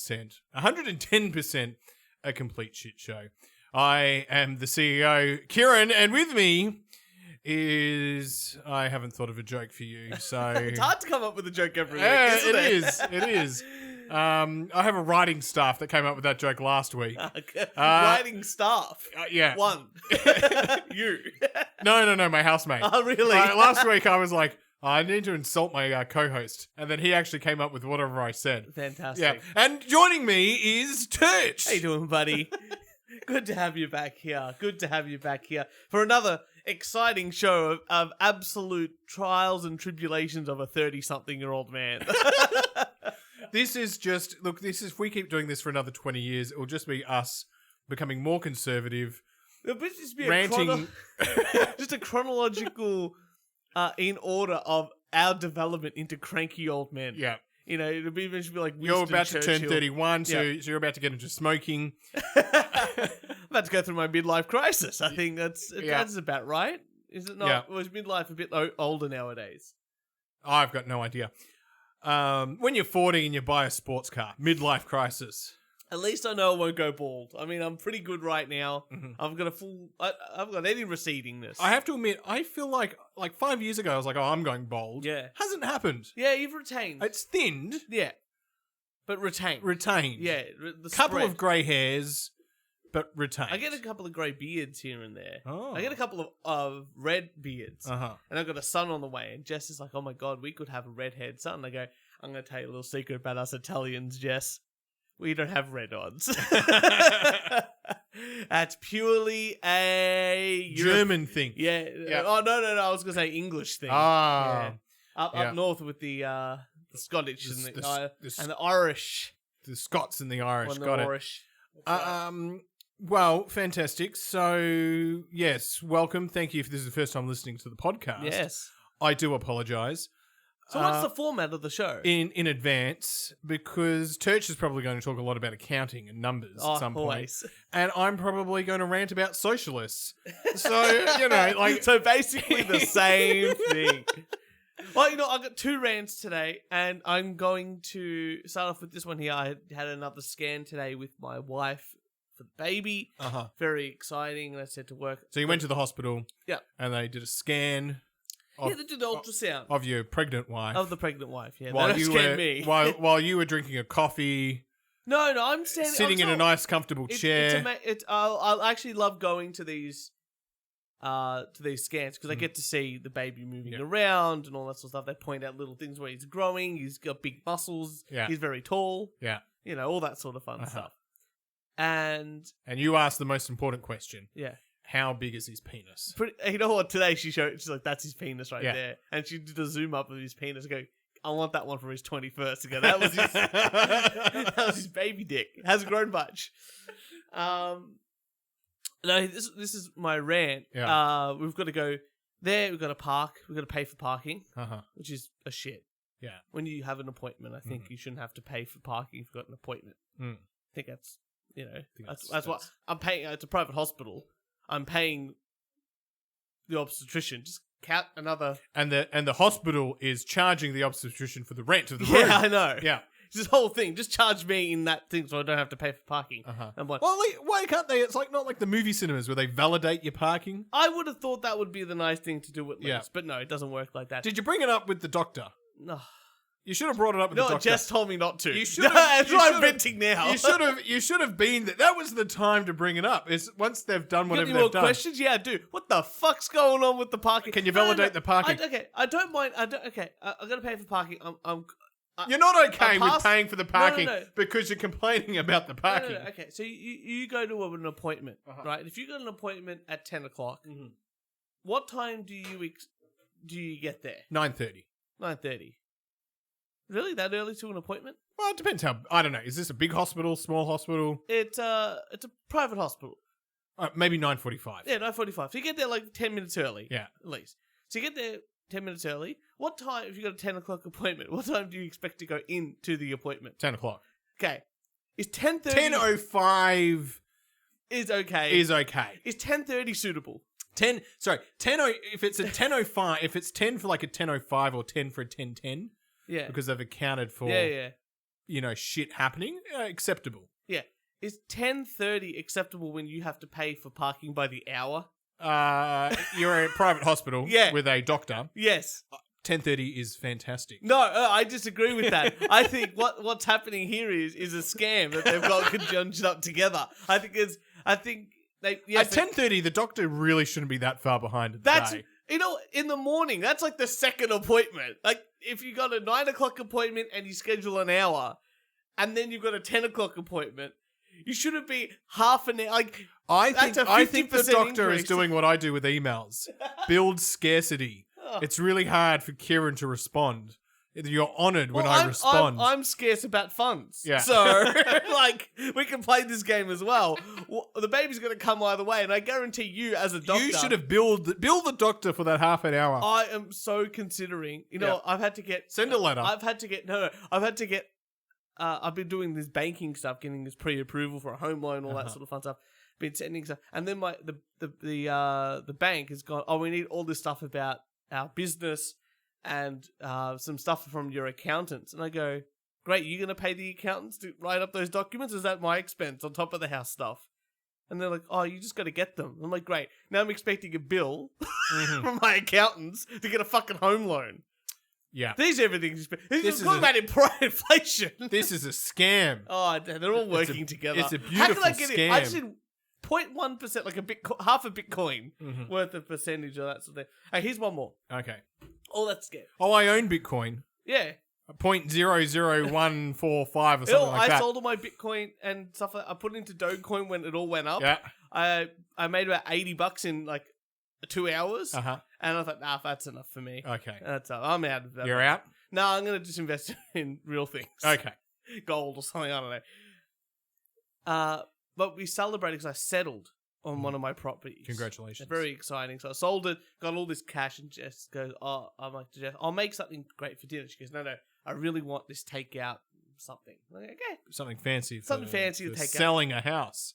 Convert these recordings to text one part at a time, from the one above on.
110% a complete shit show. I am the CEO, Kieran, and with me is... I haven't thought of a joke for you, so... It's hard to come up with a joke every week, isn't it? It is. I have a writing staff that came up with that joke last week. Writing staff? Yeah. One. You. No, my housemate. Oh, really? Last week I was like, I need to insult my co-host. And then he actually came up with whatever I said. Fantastic. Yeah. And joining me is Turch. How you doing, buddy? Good to have you back here. Good to have you back here for another exciting show of absolute trials and tribulations of a 30-something-year-old man. This is just... Look, if we keep doing this for another 20 years, it will just be us becoming more conservative, It'll just be ranting... just a chronological... in order of our development into cranky old men. Yeah. You know, it'll be eventually like Winston You're about to turn Churchill. 31, so you're about to get into smoking. I'm about to go through my midlife crisis. I think that's about right. Is it not? Yeah. Or is midlife a bit older nowadays? I've got no idea. When you're 40 and you buy a sports car, midlife crisis. At least I know I won't go bald. I mean, I'm pretty good right now. Mm-hmm. I've got I've got any recedingness. I have to admit, I feel like 5 years ago, I was like, oh, I'm going bald. Yeah. Hasn't happened. Yeah, you've retained. It's thinned. Yeah. But retained. Retained. Yeah. The Couple spread. of grey hairs, but retained. I get a couple of grey beards here and there. Oh. I get a couple of red beards. Uh-huh. And I've got a son on the way. And Jess is like, oh my God, we could have a redhead son. I go, I'm going to tell you a little secret about us Italians, Jess. We don't have red odds. That's purely a... German thing. Yeah. Oh, no. I was going to say English thing. Ah. Yeah. Up north with the Scottish and the Irish. The Scots and the Irish. Got it. Irish. Well, fantastic. So, yes, welcome. Thank you if this is the first time listening to the podcast. Yes. I do apologise. So what's the format of the show? In advance, because Turch is probably going to talk a lot about accounting and numbers at some point. And I'm probably going to rant about socialists. So, So basically the same thing. Well, I've got 2 rants today, and I'm going to start off with this one here. I had another scan today with my wife for the baby. Uh-huh. Very exciting. And I said to work. So you went to the hospital. Yeah. And they did a scan. They did the ultrasound. Of your pregnant wife. Of the pregnant wife, yeah. While They scanned me. While you were drinking a coffee. No, I'm standing... Sitting in a nice, comfortable chair. I'll actually love going to these scans because I get to see the baby moving around and all that sort of stuff. They point out little things where he's growing. He's got big muscles. Yeah. He's very tall. Yeah. All that sort of fun stuff. And you asked the most important question. Yeah. How big is his penis? You know what? Today she's like, that's his penis right there. And she did a zoom up of his penis and go, I want that one for his 21st. Again, that was his baby dick. It hasn't grown much. No, this is my rant. Yeah. We've got to go there. We've got to park. We've got to pay for parking, Uh-huh. which is a shit. Yeah. When you have an appointment, I think you shouldn't have to pay for parking if you've got an appointment. Mm. I think that's that's what I'm paying. It's a private hospital. I'm paying the obstetrician. Just count another. And the hospital is charging the obstetrician for the rent of the room. Yeah, I know. Yeah. It's this whole thing. Just charge me in that thing so I don't have to pay for parking. Uh-huh. I'm like, well, why can't they? It's not like the movie cinemas where they validate your parking. I would have thought that would be the nice thing to do at least. Yeah. But no, it doesn't work like that. Did you bring it up with the doctor? No. You should have brought it up with the doctor. Jess told me not to. You should have. That's why I'm venting now. You should have been there. That was the time to bring it up. Is once they've done whatever they've done. Got any more questions? Yeah, I do. What the fuck's going on with the parking? Can you validate the parking? I don't mind. I'm gonna pay for parking. You're not okay with paying for the parking No. because you're complaining about the parking. No. Okay, so you go to an appointment, right? If you got an appointment at 10 o'clock, what time do you get there? 9:30. 9:30. Really? That early to an appointment? Well, it depends how... I don't know. Is this a big hospital, small hospital? It's a private hospital. Maybe 9:45. Yeah, 9:45. So you get there like 10 minutes early. Yeah. At least. So you get there 10 minutes early. What time, if you got a 10 o'clock appointment, what time do you expect to go into the appointment? 10 o'clock. Okay. Is 10:30... 10:05... Is okay. Is okay. Is 10:30 suitable? 10... Sorry. If it's a 10:05... If it's 10 for like a 10:05 or 10 for a 10:10... Yeah. Because they've accounted for... Yeah. shit happening, acceptable. Yeah. Is 10:30 acceptable when you have to pay for parking by the hour? You're a private hospital Yeah. with a doctor. Yes. 10:30 is fantastic. No, I disagree with that. I think what's happening here is a scam that they've got conjuncted up together. I think At 10:30, the doctor really shouldn't be that far behind at the that's day. in the morning. That's like the second appointment. Like if you got a 9 o'clock appointment and you schedule an hour, and then you've got a 10 o'clock appointment, you shouldn't be half an hour. Like I think the 50% doctor is increase. doing what I do with emails. Build scarcity. It's really hard for Kieran to respond. You're honoured when I respond. I'm scarce about funds. Yeah. So, we can play this game as well. The baby's going to come either way, and I guarantee you, as a doctor... You should have billed the doctor for that half an hour. I am so considering... I've had to get... Send a letter. I've had to get... I've been doing this banking stuff, getting this pre-approval for a home loan, all that sort of fun stuff. Been sending stuff. And then the bank has gone, we need all this stuff about our business and some stuff from your accountants. And I go, great, you're going to pay the accountants to write up those documents? Or is that my expense on top of the house stuff? And they're like, you just got to get them. I'm like, great. Now I'm expecting a bill from my accountants to get a fucking home loan. Yeah. Everything's talking about inflation. This is a scam. Oh, they're all working together. It's a beautiful How can I get scam. it? I just did 0.1%, like half a Bitcoin worth of percentage of that sort of thing. Hey, here's one more. Okay. Oh, that's scary. Oh, I own Bitcoin. Yeah. 0.00145 or something like that. I sold all my Bitcoin and stuff. I put it into Dogecoin when it all went up. Yeah. I made about $80 in like 2 hours. Uh-huh. And I thought, that's enough for me. Okay. I'm out of that. You're out? No, I'm going to just invest in real things. Okay. Gold or something, I don't know. But we celebrated because I settled on one of my properties. Congratulations. Very exciting. So I sold it, got all this cash, and Jess goes, I'm like to Jess, I'll make something great for dinner. She goes, no, I really want this takeout something. I'm like, okay. Something fancy for to take out. Selling a house.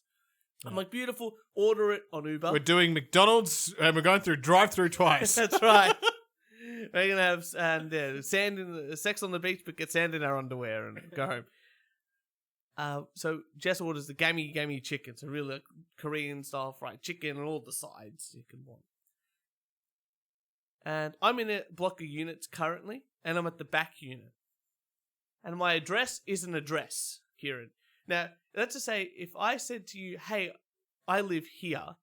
I'm like, beautiful. Order it on Uber. We're doing McDonald's and we're going through drive-through twice. That's right. We're gonna have sex on the beach, but get sand in our underwear and go home. So Jess orders the gammy chicken, so really Korean style fried chicken and all the sides you can want. And I'm in a block of units currently, and I'm at the back unit. And my address is an address, Kieran. Now, let's just say if I said to you, hey, I live here,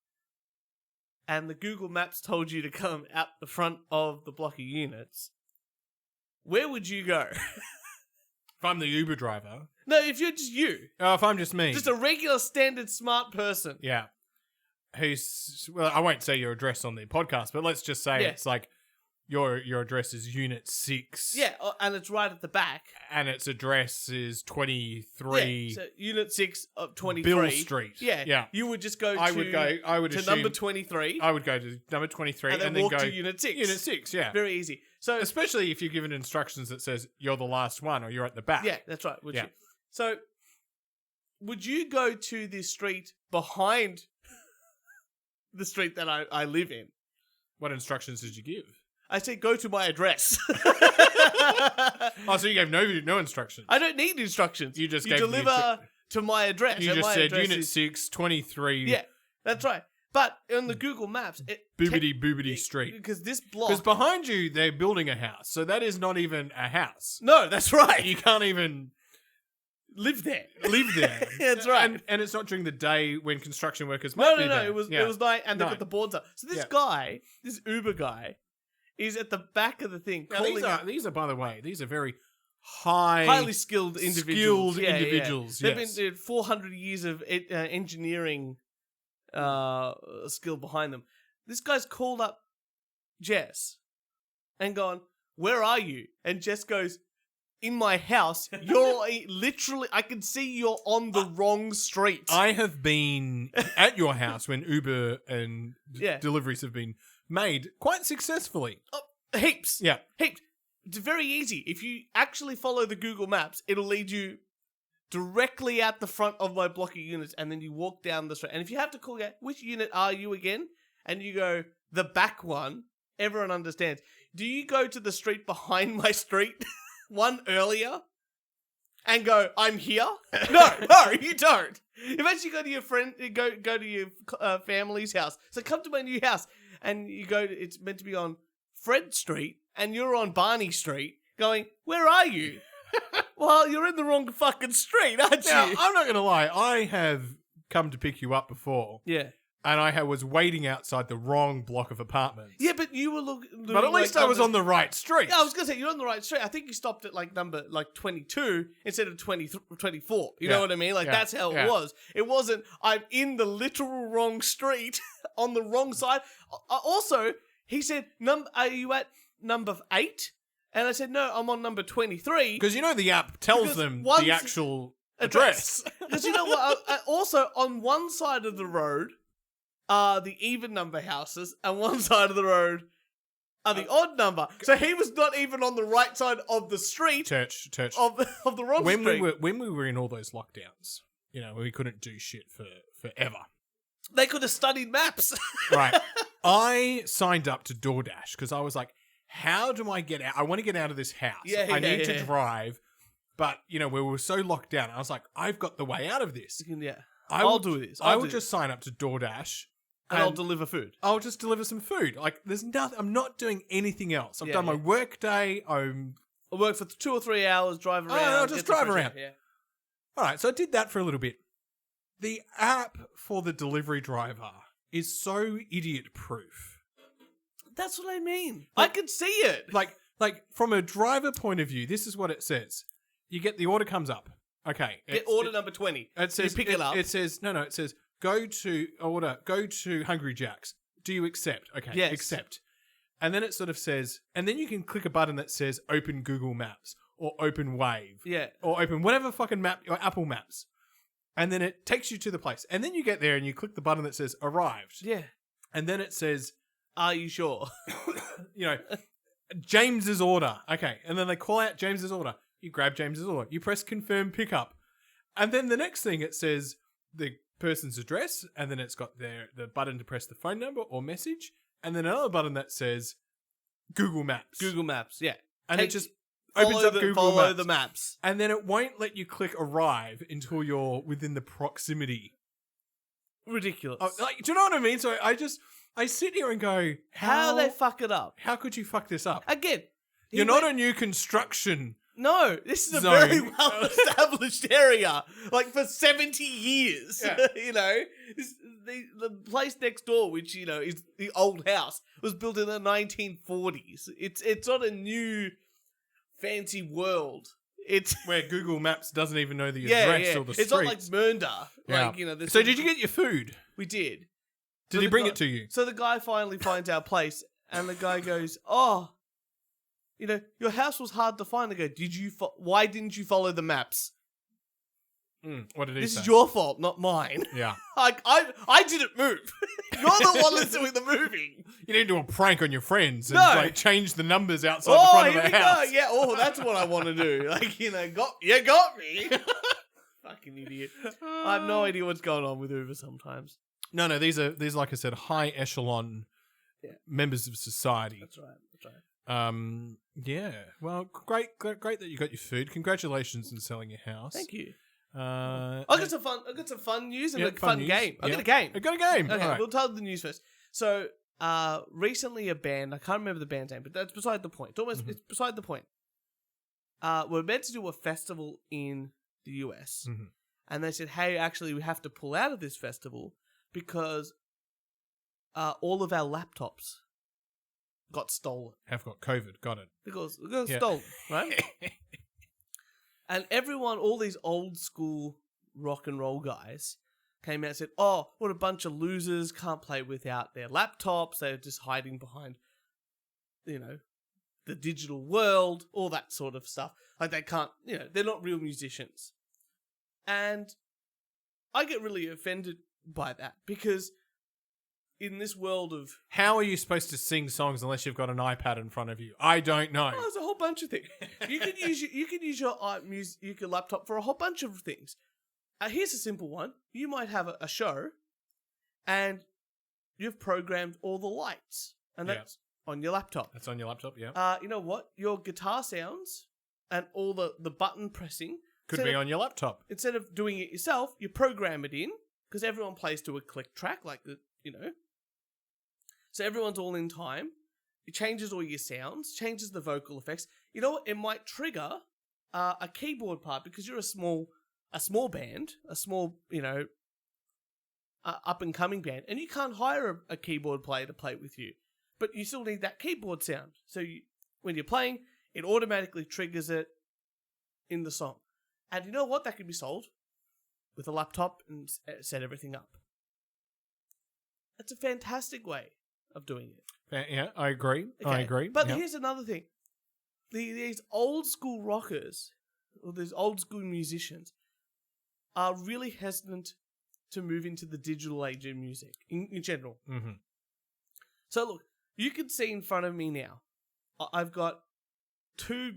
and the Google Maps told you to come out the front of the block of units, where would you go? If I'm the Uber driver. No, if you're just you. Oh, if I'm just me. Just a regular, standard, smart person. Yeah. Well, I won't say your address on the podcast, but let's just say it's like your address is Unit 6. Yeah, and it's right at the back. And its address is 23... Yeah, so Unit 6 of 23. Bill Street. Yeah. You would just go I would to assume, number 23. I would go to number 23 and then walk go to Unit 6. Unit 6, yeah. Very easy. So especially if you're given instructions that says you're the last one or you're at the back. Yeah, that's right. You? So would you go to this street behind the street that I live in? What instructions did you give? I said go to my address. Oh, so you gave no instructions. I don't need instructions. You just deliver to my address. You just said Unit is 6, 23. Yeah, that's right. But on the Google Maps, Boobity street. Because this block... Because behind you, they're building a house. So that is not even a house. No, that's right. You can't even... live there. That's right. And it's not during the day when construction workers might be there. It was night and they've got the boards up. So this guy, this Uber guy, is at the back of the thing. Now these are, by the way, these are very highly skilled individuals. They've been 400 years of engineering skill behind them. This guy's called up Jess and gone, where are you? And Jess goes, in my house. You're literally, I can see you're on the wrong street. I have been at your house when Uber and deliveries have been made quite successfully. Heaps. Yeah. Heaps. It's very easy. If you actually follow the Google Maps, it'll lead you directly out the front of my block of units, and then you walk down the street. And if you have to call out, which unit are you again? And you go, the back one, everyone understands. Do you go to the street behind my street? One earlier? and go, I'm here? No, you don't. Imagine you go to your friend, go to your family's house. So come to my new house, and you go. It's meant to be on Fred Street, and you're on Barney Street. Going, where are you? Well, you're in the wrong fucking street, aren't Now, you? I'm not going to lie. I have come to pick you up before, Yeah. and I was waiting outside the wrong block of apartments. Yeah, but you were looking. But at least I was on the right street. Yeah, I was gonna say you're on the right street. I think you stopped at like number 22 instead of 24. You know what I mean? Like that's how it was. It wasn't. I'm in the literal wrong street on the wrong side. Also, he said, "Are you at number 8?" And I said, "No, I'm on number 23." Because you know the app tells Because them one's the actual address. Because you know what? Also, on one side of the road are the even number houses, and one side of the road are the odd number. So he was not even on the right side of the street. Turch. Of the wrong street. When we were in all those lockdowns, you know, we couldn't do shit for forever. They could have studied maps. Right. I signed up to DoorDash because I was like, how do I get out? I want to get out of this house. I need to drive. But, you know, we were so locked down. I was like, I've got the way out of this. Yeah. I'll do this. I will just sign up to DoorDash. And I'll deliver food. I'll just deliver some food. Like, there's nothing. I'm not doing anything else. I've done my work day. I work for 2 or 3 hours, drive around. I'll just drive around. Yeah. All right, so I did that for a little bit. The app for the delivery driver is so idiot-proof. That's what I mean. Like, I can see it. Like from a driver point of view, this is what it says. You get the order comes up. Okay. Get order number 20. It says you pick it up. It says it says go to Hungry Jack's. Do you accept? Okay. Yes. Accept. And then it sort of says, and then you can click a button that says open Google Maps or open Wave. Yeah. Or open whatever fucking map or Apple Maps. And then it takes you to the place. And then you get there and you click the button that says arrived. Yeah. And then it says, are you sure? you know, James's order. Okay. And then they call out James's order. You grab James's order. You press confirm pickup. And then the next thing it says the person's address. And then it's got the button to press the phone number or message. And then another button that says Google Maps. Google Maps, yeah. And it just opens up Google Maps. Follow the maps. And then it won't let you click arrive until you're within the proximity. Ridiculous. Oh, like, do you know what I mean? So I sit here and go, how they fuck it up? How could you fuck this up? Again, you're not a new construction. No, this is a zone. very well-established area. Like, for 70 years. Yeah. You know? The place next door, which, you know, is the old house, was built in the 1940s. It's not a new fancy world. It's where Google Maps doesn't even know the address or the streets. It's not like Mernda. Yeah. Like, you know, so did you get your food? We did. Did he bring it to you? So the guy finally finds our place, and the guy goes, "Oh, you know, your house was hard to find." I go, why didn't you follow the maps? What did he say? This is your fault, not mine. Yeah. Like, I didn't move. You're the one that's doing the moving. You need to do a prank on your friends and like change the numbers outside the front of the house. Go. Yeah, that's what I want to do. Like, you know, you got me. Fucking idiot. I have no idea what's going on with Uber sometimes. No, these are like I said, high echelon members of society. That's right. Yeah. Well, great that you got your food. Congratulations on selling your house. Thank you. I got some fun news and a fun game. I got a game. I got a game. Okay, right. we'll tell the news first. So, recently a band, I can't remember the band's name, but that's beside the point. It's beside the point. We're meant to do a festival in the US. Mm-hmm. And they said, hey, actually, we have to pull out of this festival because all of our laptops got stolen. Have got COVID. Got it. Because it got stolen, right? And everyone, all these old school rock and roll guys came out and said, oh, what a bunch of losers, can't play without their laptops, they're just hiding behind, you know, the digital world, all that sort of stuff. Like they can't, you know, they're not real musicians. And I get really offended by that because in this world of... How are you supposed to sing songs unless you've got an iPad in front of you? I don't know. Oh, there's a whole bunch of things. You can use your laptop for a whole bunch of things. Here's a simple one. You might have a show and you've programmed all the lights and that's on your laptop. That's on your laptop, yeah. You know what? Your guitar sounds and all the button pressing Could be on your laptop. Instead of doing it yourself, you program it in, because everyone plays to a click track, So everyone's all in time. It changes all your sounds, changes the vocal effects. You know what? It might trigger a keyboard part because you're a small band, a small, up and coming band, and you can't hire a keyboard player to play with you, but you still need that keyboard sound. So when you're playing, it automatically triggers it in the song. And you know what? That can be solved with a laptop and set everything up. It's a fantastic way of doing it. Yeah, I agree. Okay. I agree. But Yep. here's another thing. These old school rockers, or these old school musicians, are really hesitant to move into the digital age of music in general. Mm-hmm. So look, you can see in front of me now, I've got two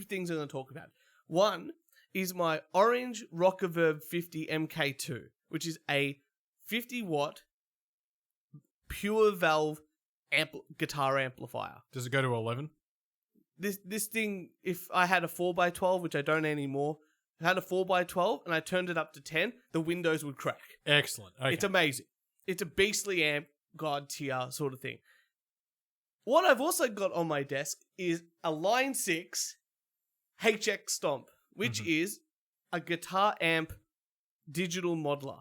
things I'm going to talk about. One is my orange Rockerverb 50 MK2, which is a 50 watt pure valve guitar amplifier. Does it go to 11? This thing, if I had a 4x12, which I don't anymore, if I had a 4x12 and I turned it up to 10, the windows would crack. Excellent. Okay. It's amazing. It's a beastly amp, god tier sort of thing. What I've also got on my desk is a Line 6 HX Stomp, which is a guitar amp digital modeler,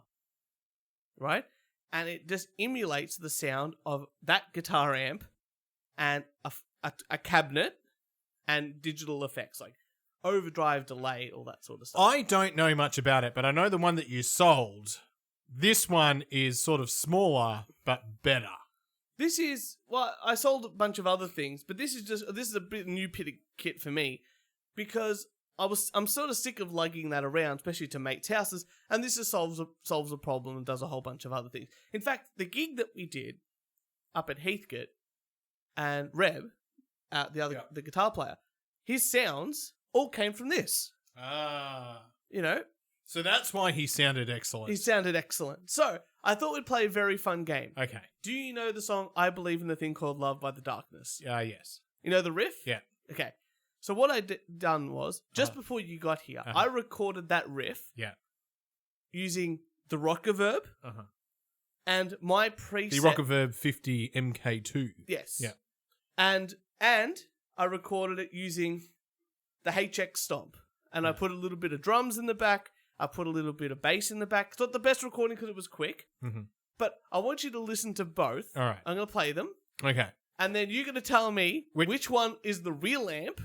right? And it just emulates the sound of that guitar amp and a cabinet and digital effects like overdrive, delay, all that sort of stuff. I don't know much about it, but I know the one that you sold. This one is sort of smaller, but better. This is, well, I sold a bunch of other things, but this is a bit new kit for me because I'm sort of sick of lugging that around, especially to mates' houses, and this just solves a problem and does a whole bunch of other things. In fact, the gig that we did up at Heathcote and Reb, the guitar player, his sounds all came from this. Ah. So that's why he sounded excellent. He sounded excellent. So I thought we'd play a very fun game. Okay. Do you know the song "I Believe in a Thing Called Love" by The Darkness? Yes. You know the riff? Yeah. Okay. So what I done was, just before you got here, I recorded that riff using the Rockerverb and my preset. The Rockerverb 50 MK2. Yes. Yeah. And I recorded it using the HX Stomp. And I put a little bit of drums in the back. I put a little bit of bass in the back. It's not the best recording because it was quick. Mm-hmm. But I want you to listen to both. All right. I'm going to play them. Okay. And then you're going to tell me which one is the real amp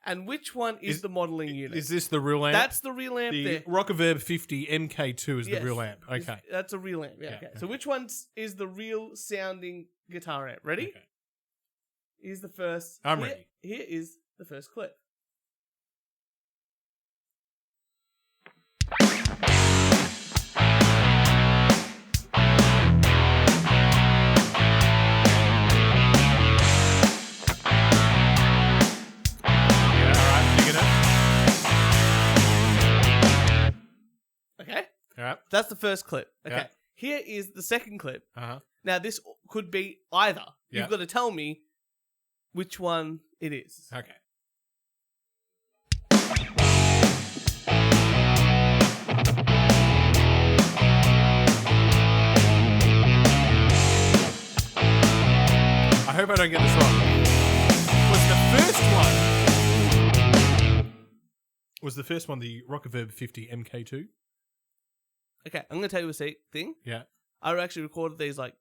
and which one is the modeling unit. Is this the real amp? That's the real amp the there. Rockerverb 50 MK2 is Yes. the real amp. Okay. That's a real amp. Yeah, okay. So which one is the real sounding guitar amp? Ready? Okay. Here's the first. I'm ready. Here is the first clip. Okay. All right. That's the first clip. Okay. Yeah. Here is the second clip. Uh-huh. Now, this could be either. Yeah. You've got to tell me which one it is. Okay. I hope I don't get this wrong. Was the first one the Rockerverb 50 MK2? Okay, I'm going to tell you a thing. Yeah. I actually recorded these like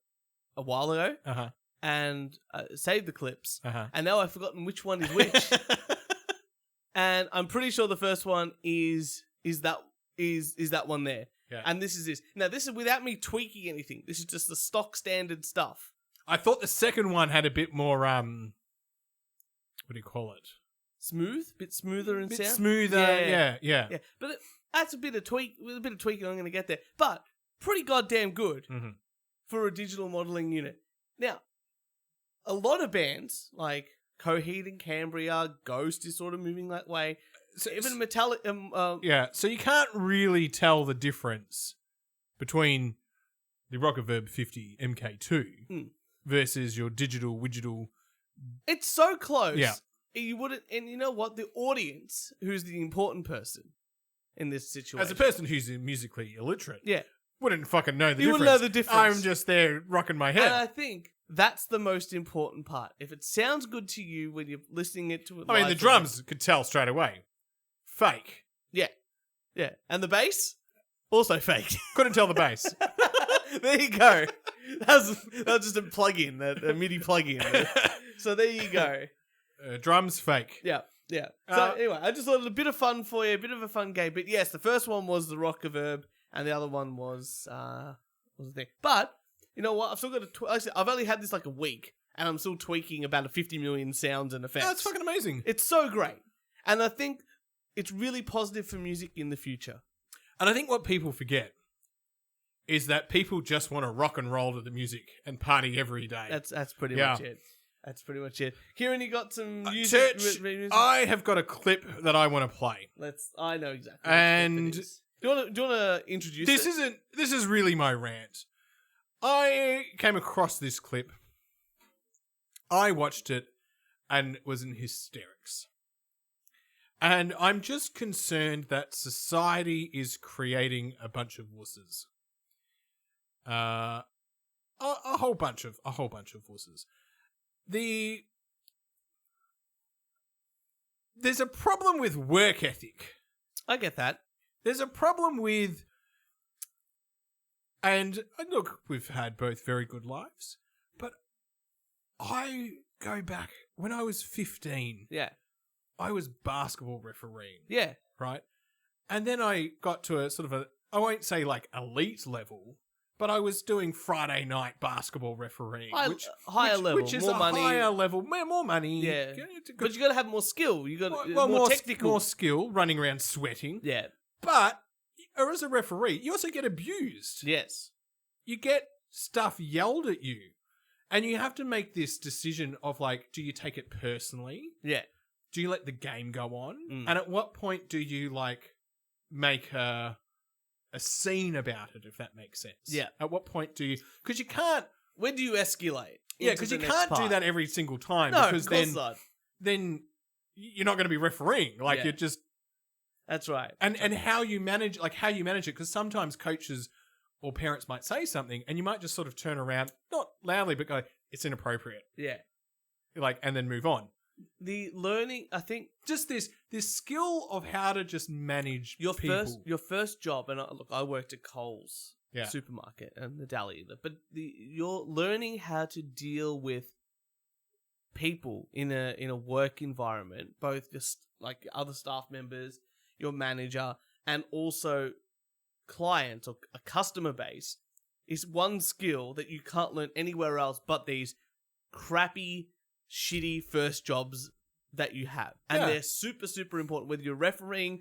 a while ago Uh-huh. and saved the clips. Uh-huh. And now I've forgotten which one is which. And I'm pretty sure the first one is that one there. Yeah. And this is this. Now, this is without me tweaking anything. This is just the stock standard stuff. I thought the second one had a bit more, what do you call it? Smooth? Bit smoother in Bit sound? smoother, yeah. But that's a bit of tweak. With a bit of tweaking, I'm going to get there. But pretty goddamn good for a digital modeling unit. Now, a lot of bands like Coheed and Cambria, Ghost is sort of moving that way. So even Metallic. So you can't really tell the difference between the Rockerverb 50 MK2 versus your digital widgetal. It's so close. Yeah. You wouldn't, and you know what? The audience, who's the important person, in this situation. As a person who's musically illiterate, Yeah. wouldn't fucking know the You difference. wouldn't know the difference. I'm just there rocking my head. And I think that's the most important part. If it sounds good to you when you're listening it to it, I mean, the drums could tell straight away. Fake. Yeah. And the bass? Also fake. Couldn't tell the bass. There you go. That was just a plug-in, a MIDI plug-in. So there you go. Drums fake. Yeah. So anyway, I just thought it a bit of fun for you, a bit of a fun game. But yes, the first one was the rock verb, and the other one was the thing. But you know what? I've still got to. I've only had this like a week, and I'm still tweaking about 50 million sounds and effects. That's fucking amazing. It's so great, and I think it's really positive for music in the future. And I think what people forget is that people just want to rock and roll to the music and party every day. That's pretty much it. That's pretty much it. Kieran, you got some music? Turch, I have got a clip that I want to play. I know exactly. And do you want to introduce it? This is really my rant. I came across this clip. I watched it and was in hysterics. And I'm just concerned that society is creating a bunch of wusses. A whole bunch of wusses. There's a problem with work ethic. I get that. There's a problem with, and look, we've had both very good lives, but I go back when I was 15. Yeah. I was basketball refereeing. Yeah. Right? And then I got to a sort of I won't say like elite level, but I was doing Friday night basketball refereeing. Higher level, which is more a money. Higher level, more money. Yeah. But you got to have more skill. You got more technical. More skill, running around sweating. Yeah. But, or as a referee, you also get abused. Yes. You get stuff yelled at you. And you have to make this decision of like, do you take it personally? Yeah. Do you let the game go on? And at what point do you like make a scene about it, if that makes sense? Yeah. At what point do you... Because you can't... When do you escalate? Yeah, because you can't do that every single time. No, because of course not. Then you're not going to be refereeing. Like, you're just... That's right. And how you manage it, because sometimes coaches or parents might say something, and you might just sort of turn around, not loudly, but go, it's inappropriate. Yeah. Like, and then move on. The learning, I think, just this skill of how to just manage your people. Your first job, and look, I worked at Coles supermarket and the deli, but you're learning how to deal with people in a work environment, both just like other staff members, your manager, and also clients or a customer base, is one skill that you can't learn anywhere else but these crappy, shitty first jobs that you have, and they're super, super important. Whether you're refereeing,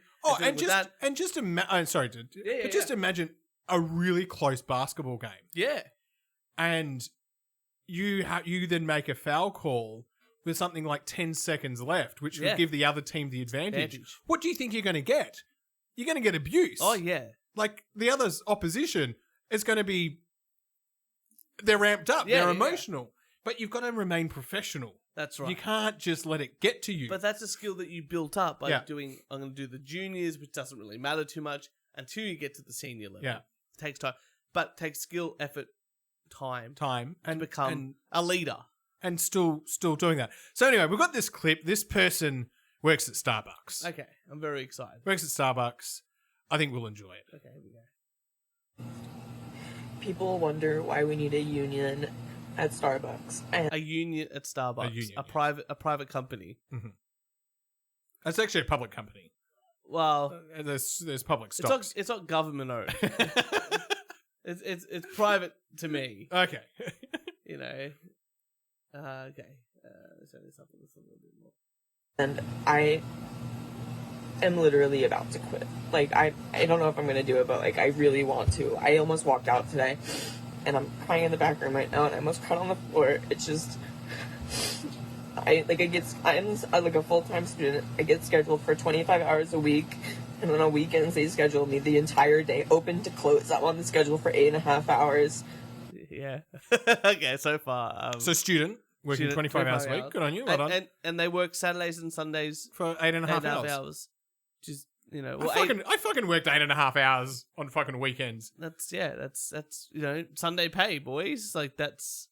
imagine a really close basketball game. Yeah, and you then make a foul call with something like 10 seconds left, which would give the other team the advantage. What do you think you're going to get? You're going to get abuse. Oh yeah, like the other's opposition is going to be. They're ramped up. They're emotional. But you've got to remain professional. That's right. You can't just let it get to you. But that's a skill that you built up by doing, I'm going to do the juniors, which doesn't really matter too much, until you get to the senior level. Yeah. It takes time. But it takes skill, effort, time and to become a leader. And still doing that. So anyway, we've got this clip. This person works at Starbucks. Okay. I'm very excited. Works at Starbucks. I think we'll enjoy it. Okay, here we go. People wonder why we need a union at Starbucks. A union at Starbucks. A private company. Mm-hmm. It's actually a public company. Well, there's public stocks. It's not government owned. it's private to me. Okay. You know. Okay. So there's something a little bit more. And I am literally about to quit. Like I don't know if I'm gonna do it, but like I really want to. I almost walked out today. And I'm crying in the back room right now, and I almost cried on the floor. It's just, I'm like a full-time student. I get scheduled for 25 hours a week, and then on weekends they schedule me the entire day, open to close. I'm on the schedule for 8.5 hours. Yeah. Okay, so far. So student, working 25 hours a week. Good on you. Well done. And they work Saturdays and Sundays for 8.5 hours. Well, I fucking worked 8.5 hours on fucking weekends. that's Sunday pay, boys. Like that's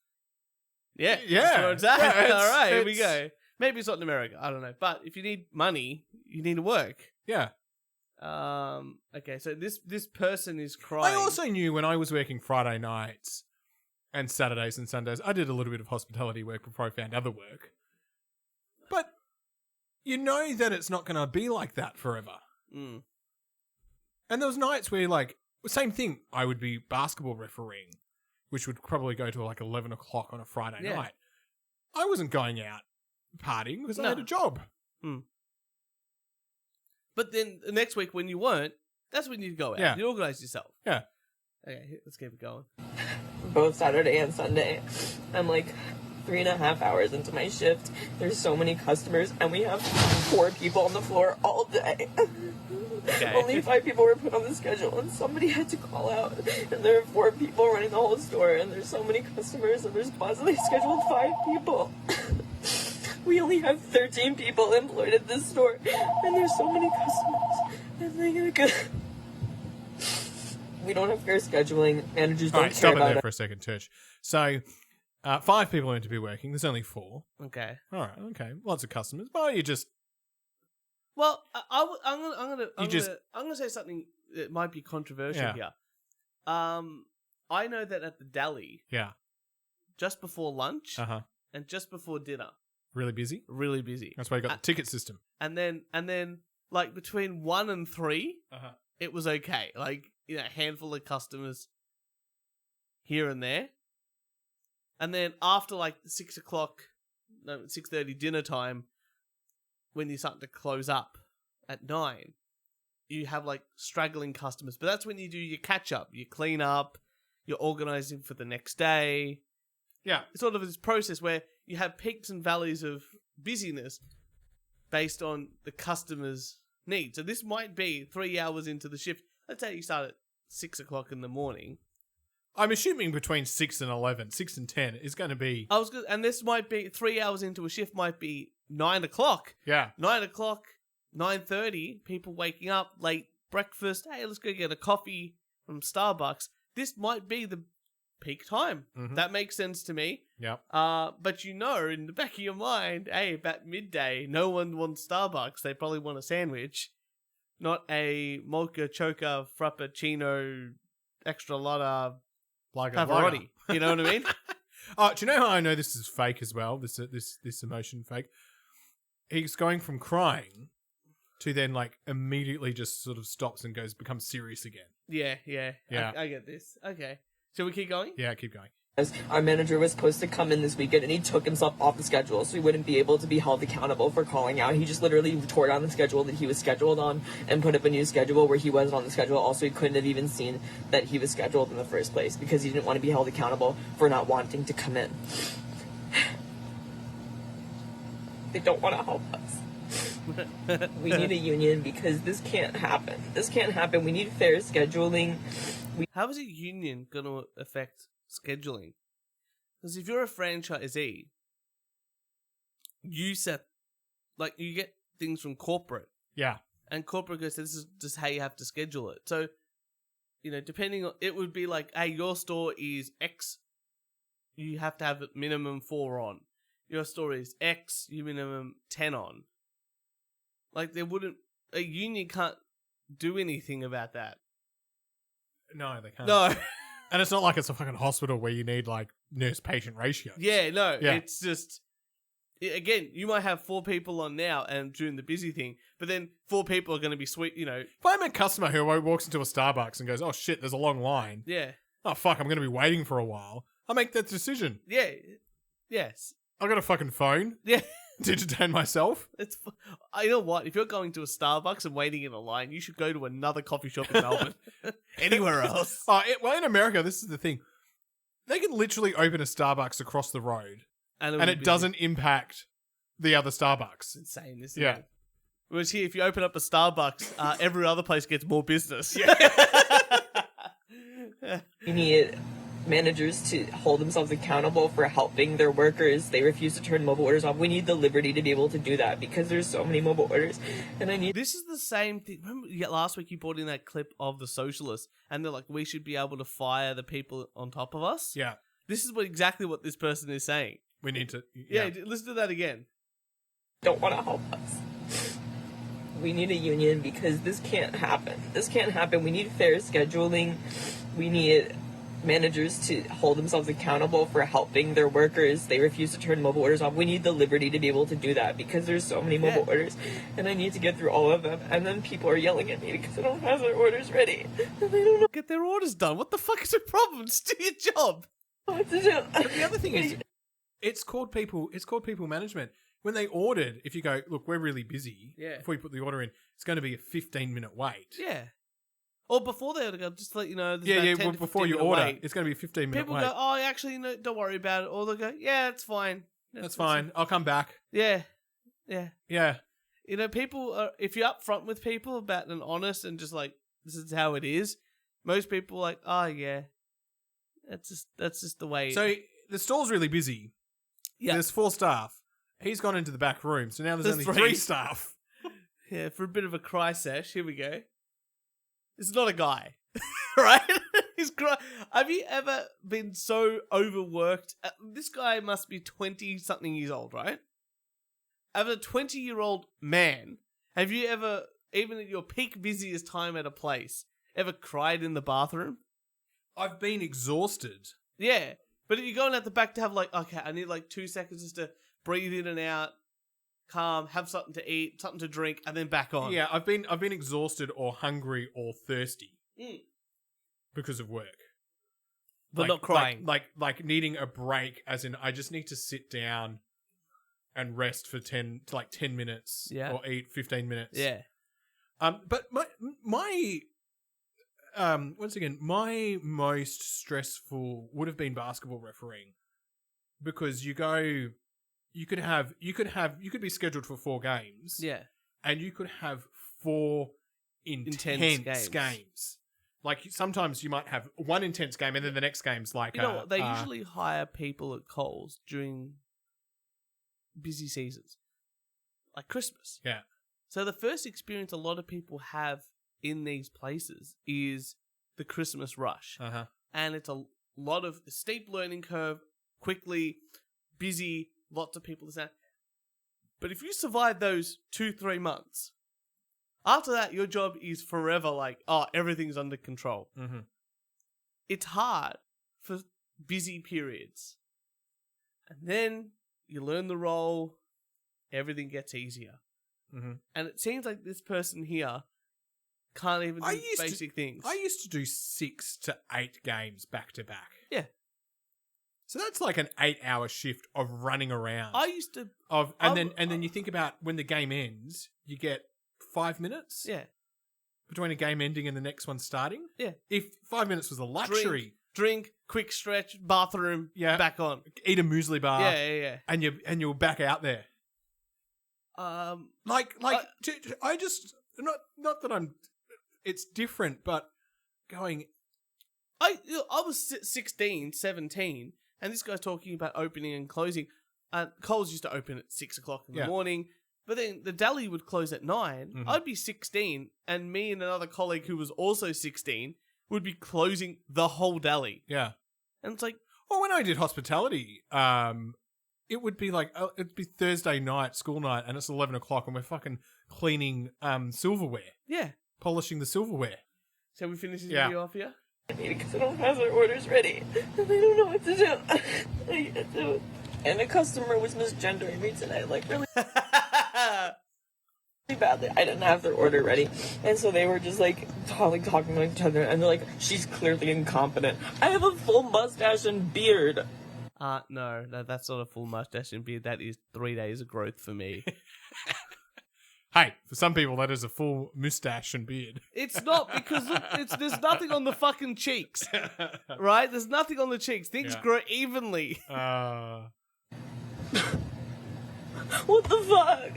yeah. Yeah. That's where it's at. Yeah, All right, here we it's- go. Maybe it's not in America. I don't know. But if you need money, you need to work. Yeah. Okay, so this person is crying. I also knew when I was working Friday nights and Saturdays and Sundays, I did a little bit of hospitality work before I found other work. But you know that it's not going to be like that forever. Mm. And there was nights where, like, same thing, I would be basketball refereeing, which would probably go to like 11 o'clock on a Friday Yeah. night. I wasn't going out partying because I No. had a job. But then the next week when you weren't, that's when you go out. Yeah. You organise yourself. Yeah. Okay, let's keep it going. Both Saturday and Sunday. I'm like 3.5 hours into my shift. There's so many customers, and we have 4 people on the floor all day. Okay. Only 5 people were put on the schedule, and somebody had to call out. And there are 4 people running the whole store, and there's so many customers, and there's possibly scheduled 5 people. We only have 13 people employed at this store, and there's so many customers. And they gotta go. We don't have fair scheduling. Managers All don't right, stop care it about there it. for a second, Turch. So, 5 people are meant to be working. There's only 4. Okay. All right, okay. Lots of customers. Well, you just... Well, I'm just- gonna say something that might be controversial Yeah. here. I know that at the deli, Yeah. just before lunch Uh-huh. and just before dinner, Really busy? really busy. That's why you got the ticket system. And then like between 1 and 3, Uh-huh. it was okay. Like, a handful of customers here and there. And then after like 6:30 dinner time, when you start to close up at 9, you have like straggling customers. But that's when you do your catch up, you clean up, you're organizing for the next day. Yeah. It's sort of this process where you have peaks and valleys of busyness based on the customer's needs. So this might be 3 hours into the shift. Let's say you start at 6 o'clock in the morning. I'm assuming between 6 and 11, 6 and 10 is going to be... And this might be 3 hours into a shift, might be 9 o'clock. Yeah. 9 o'clock, 9:30, people waking up, late breakfast. Hey, let's go get a coffee from Starbucks. This might be the peak time. Mhm. That makes sense to me. Yep. But in the back of your mind, hey, about midday, no one wants Starbucks. They probably want a sandwich, not a mocha choca frappuccino extra lotta Like Pavarotti. You know what I mean? Oh, do you know how I know this is fake as well? This emotion fake? He's going from crying to then like immediately just sort of stops and becomes serious again. Yeah. Yeah. I get this. Okay. Shall we keep going? Yeah, keep going. Our manager was supposed to come in this weekend, and he took himself off the schedule, so he wouldn't be able to be held accountable for calling out. He just literally tore down the schedule that he was scheduled on and put up a new schedule where he wasn't on the schedule. Also, he couldn't have even seen that he was scheduled in the first place because he didn't want to be held accountable for not wanting to come in. They don't want to help us. We need a union because this can't happen. This can't happen. We need fair scheduling. How is a union going to affect scheduling? Because if you're a franchisee, you get things from corporate, Yeah. and corporate goes, this is just how you have to schedule it. So, depending on, it would be like, hey, your store is X, you have to have a minimum 4 on. Your store is X, you minimum 10 on. Like, a union can't do anything about that. No, they can't. No. And it's not like it's a fucking hospital where you need like nurse-patient ratio. Yeah, no. Yeah. It's just, again, you might have 4 people on now and doing the busy thing, but then 4 people are going to be sweet, If I'm a customer who walks into a Starbucks and goes, oh shit, there's a long line. Yeah. Oh fuck, I'm going to be waiting for a while. I'll make that decision. Yeah. Yes. I've got a fucking phone Yeah. to entertain myself. You know what? If you're going to a Starbucks and waiting in a line, you should go to another coffee shop in Melbourne. Anywhere else. Oh, well, in America, this is the thing. They can literally open a Starbucks across the road and it doesn't impact the other Starbucks. It's insane, isn't Yeah. it? Whereas here, if you open up a Starbucks, every other place gets more business. We need managers to hold themselves accountable for helping their workers. They refuse to turn mobile orders off. We need the liberty to be able to do that because there's so many mobile orders, and I need. This is the same thing. Remember last week you brought in that clip of the socialists, and they're like, we should be able to fire the people on top of us? Yeah. This is exactly what this person is saying. We need to... Yeah, listen to that again. Don't want to help us. We need a union because this can't happen. This can't happen. We need fair scheduling. We need managers to hold themselves accountable for helping their workers. They refuse to turn mobile orders off. We need the liberty to be able to do that because there's so many mobile orders, and I need to get through all of them. And then people are yelling at me because I don't have their orders ready. And they don't know Get their orders done. What the fuck is your problem? Just do your job. what to do. But the other thing is, it's called people management. When they ordered, if you go, look, we're really busy. Yeah. Before you put the order in, it's going to be a 15-minute wait. Yeah. Or before they go, just to let you know. Well, before you order, it's going to be a 15-minute People wait. go, oh, actually, no, don't worry about it. Or they'll go, yeah, it's fine. That's fine. I'll come back. Yeah. Yeah. Yeah. You know, people are, if you're upfront with people about and honest and just like, this is how it is, most people are like, oh, yeah. That's just the way. So the store's really busy. Yeah. There's 4 staff. He's gone into the back room, so now there's only 3 staff. Yeah, for a bit of a cry sesh, here we go. It's not a guy, right? Have you ever been so overworked? This guy must be 20-something years old, right? As a 20-year-old man, have you ever, even at your peak busiest time at a place, ever cried in the bathroom? I've been exhausted. Yeah, but if you're going out the back to have like, okay, I need like 2 seconds just to breathe in and out, calm, have something to eat, something to drink, and then back on. Yeah, I've been exhausted or hungry or thirsty because of work. But not crying. Like needing a break, as in I just need to sit down and rest for 10 minutes or eat 15 minutes. Yeah. But my once again, my most stressful would have been basketball refereeing, because you could be scheduled for 4 games. Yeah. And you could have 4 intense games. Like sometimes you might have one intense game and then the next game's like you know what? They usually hire people at Coles during busy seasons, like Christmas. Yeah. So the first experience a lot of people have in these places is the Christmas rush. Uh-huh. And it's a lot of steep learning curve, quickly, busy, lots of people to say. But if you survive those 2-3 months, after that, your job is forever like, oh, everything's under control. Mm-hmm. It's hard for busy periods. And then you learn the role, everything gets easier. Mm-hmm. And it seems like this person here can't even do basic things. I used to do 6 to 8 games back to back. Yeah. So that's like an 8-hour shift of running around. I used to... And then you think about when the game ends, you get 5 minutes? Yeah. Between a game ending and the next one starting? Yeah. If 5 minutes was a luxury... Drink, quick stretch, bathroom, back on. Eat a muesli bar. Yeah. And you're back out there. I just... Not that I'm... It's different, but going... I was 16, 17, and this guy's talking about opening and closing. Coles used to open at 6 o'clock in the morning, but then the deli would close at 9. Mm-hmm. I'd be 16, and me and another colleague who was also 16 would be closing the whole deli. Yeah. And it's like... Well, when I did hospitality, it would be like... it'd be Thursday night, school night, and it's 11 o'clock, and we're fucking cleaning silverware. Yeah. Polishing the silverware. Shall we finish this video off here? Because I don't have their orders ready. And they don't know what to do. And a customer was misgendering me today, like really badly. I didn't have their order ready. And so they were just like talking to each other, and they're like, she's clearly incompetent. I have a full mustache and beard. No, that's not a full mustache and beard. That is 3 days of growth for me. Hey, for some people, that is a full moustache and beard. It's not, because look, there's nothing on the fucking cheeks, right? There's nothing on the cheeks. Things grow evenly. What the fuck?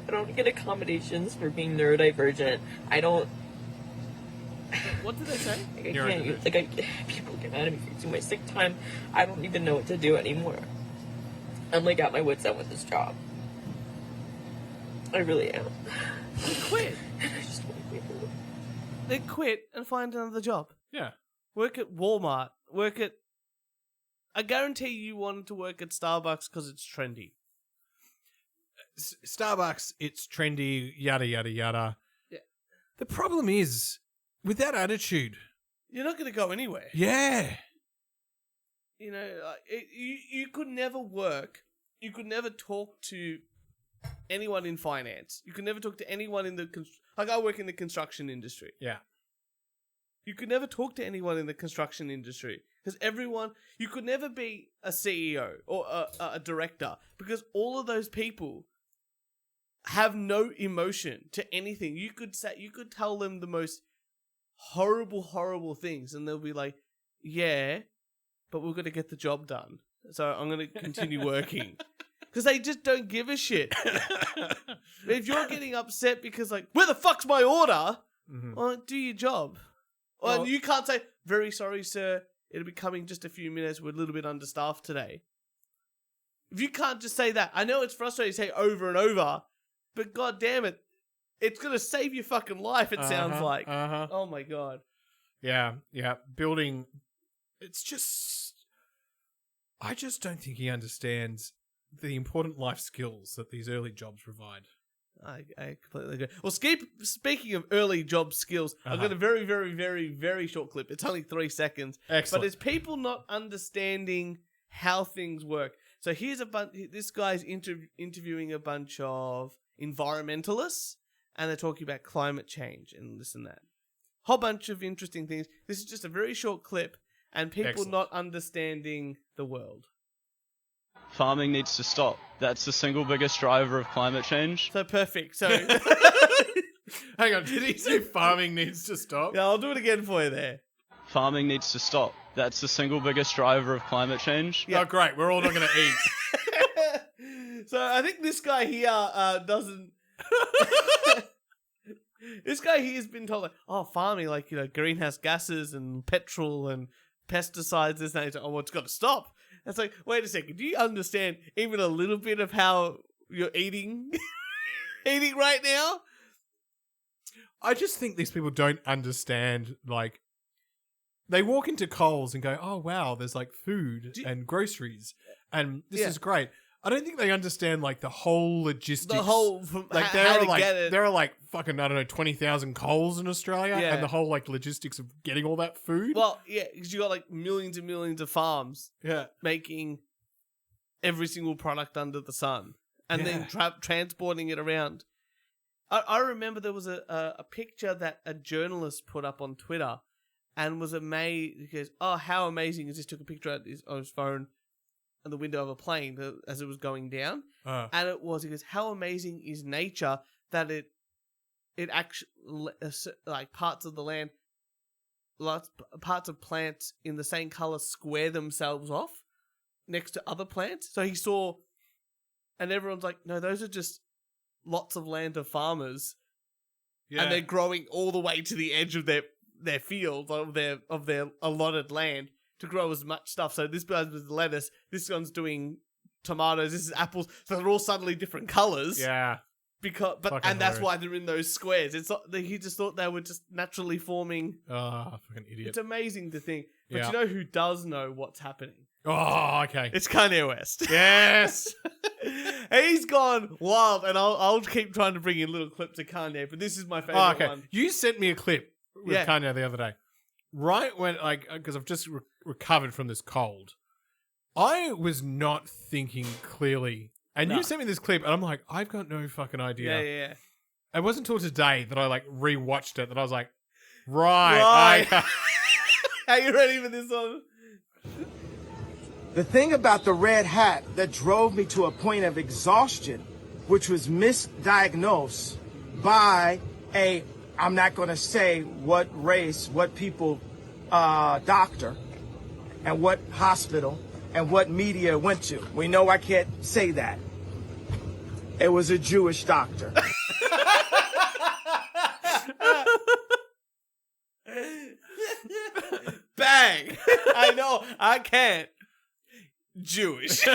I don't get accommodations for being neurodivergent. I don't... What did they say? Like, I can't use, people get mad at me for using my sick time. I don't even know what to do anymore. I'm like at my wit's end with this job. I really am. They quit. And I just want to leave it. They quit and find another job. Yeah. Work at Walmart. Work at... I guarantee you wanted to work at Starbucks because it's trendy. Starbucks, it's trendy, yada, yada, yada. Yeah. The problem is, with that attitude... You're not going to go anywhere. Yeah. You know, you could never work. You could never talk to anyone in finance. You could never talk to anyone in the... Like, I work in the construction industry. Yeah. You could never talk to anyone in the construction industry. Because everyone... You could never be a CEO or a director. Because all of those people have no emotion to anything. You could tell them the most horrible things. And they'll be like, yeah... but we're going to get the job done. So I'm going to continue working. Because they just don't give a shit. If you're getting upset because, like, where the fuck's my order? Mm-hmm. Well, do your job. Well, you can't say, very sorry, sir. It'll be coming just a few minutes. We're a little bit understaffed today. If you can't just say that. I know it's frustrating to say over and over. But god damn it. It's going to save your fucking life, it sounds like. Oh my god. Yeah. Building... It's just... I just don't think he understands the important life skills that these early jobs provide. I completely agree. Well, speaking of early job skills, I've got a very, very, very, very short clip. It's only 3 seconds. Excellent. But it's people not understanding how things work. So here's this guy's interviewing a bunch of environmentalists, and they're talking about climate change and this and that. Whole bunch of interesting things. This is just a very short clip. And people Excellent. not understanding the world. Farming needs to stop. That's the single biggest driver of climate change. So perfect. So Hang on, did he say farming needs to stop? yeah, I'll do it again for you there. Farming needs to stop. That's the single biggest driver of climate change. Yeah. Oh, great. We're all not going to eat. So I think this guy here doesn't... This guy here has been told, like, oh, farming, like, you know, greenhouse gases and petrol and pesticides, this and that. He's like, oh, well, it's got to stop. It's like, wait a second. Do you understand even a little bit of how you're eating right now? I just think these people don't understand, like, they walk into Coles and go, oh, wow, there's, like, food and groceries, and this is great. I don't think they understand, like, the whole logistics. The whole... Like, how to get it. There are, like, fucking, I don't know, 20,000 Coles in Australia, Yeah. and the whole, like, logistics of getting all that food. Well, yeah, because you got, like, millions and millions of farms Yeah. making every single product under the sun and then Yeah. transporting it around. I remember there was a picture that a journalist put up on Twitter and was amazed because, oh, how amazing is this? Took a picture on his phone in the window of a plane as it was going down. And it was, he goes, how amazing is nature that it actually, like, parts of the land, parts of plants in the same color square themselves off next to other plants. So he saw, and everyone's like, no, those are just lots of land of farmers. Yeah. And they're growing all the way to the edge of their field, of their allotted land, to grow as much stuff. So this guy's with lettuce, this one's doing tomatoes, this is apples. So they're all suddenly different colors. Yeah. And that's why they're in those squares. It's not, he just thought they were just naturally forming. Oh, fucking idiot. It's amazing to think. But Yeah. you know who does know what's happening? Oh, okay. It's Kanye West. Yes. He's gone wild, and I'll keep trying to bring in little clips of Kanye, but this is my favorite one. You sent me a clip with Kanye the other day. Right when, like, because I've just recovered from this cold. I was not thinking clearly. And you sent me this clip, and I'm like, I've got no fucking idea. Yeah. It wasn't until today that I, like, rewatched it that I was like, right. Are you ready for this one? The thing about the red hat that drove me to a point of exhaustion, which was misdiagnosed by I'm not going to say what race, what people, doctor, and what hospital, and what media went to. We know I can't say that. It was a Jewish doctor. saying. I know. I can't. Jewish.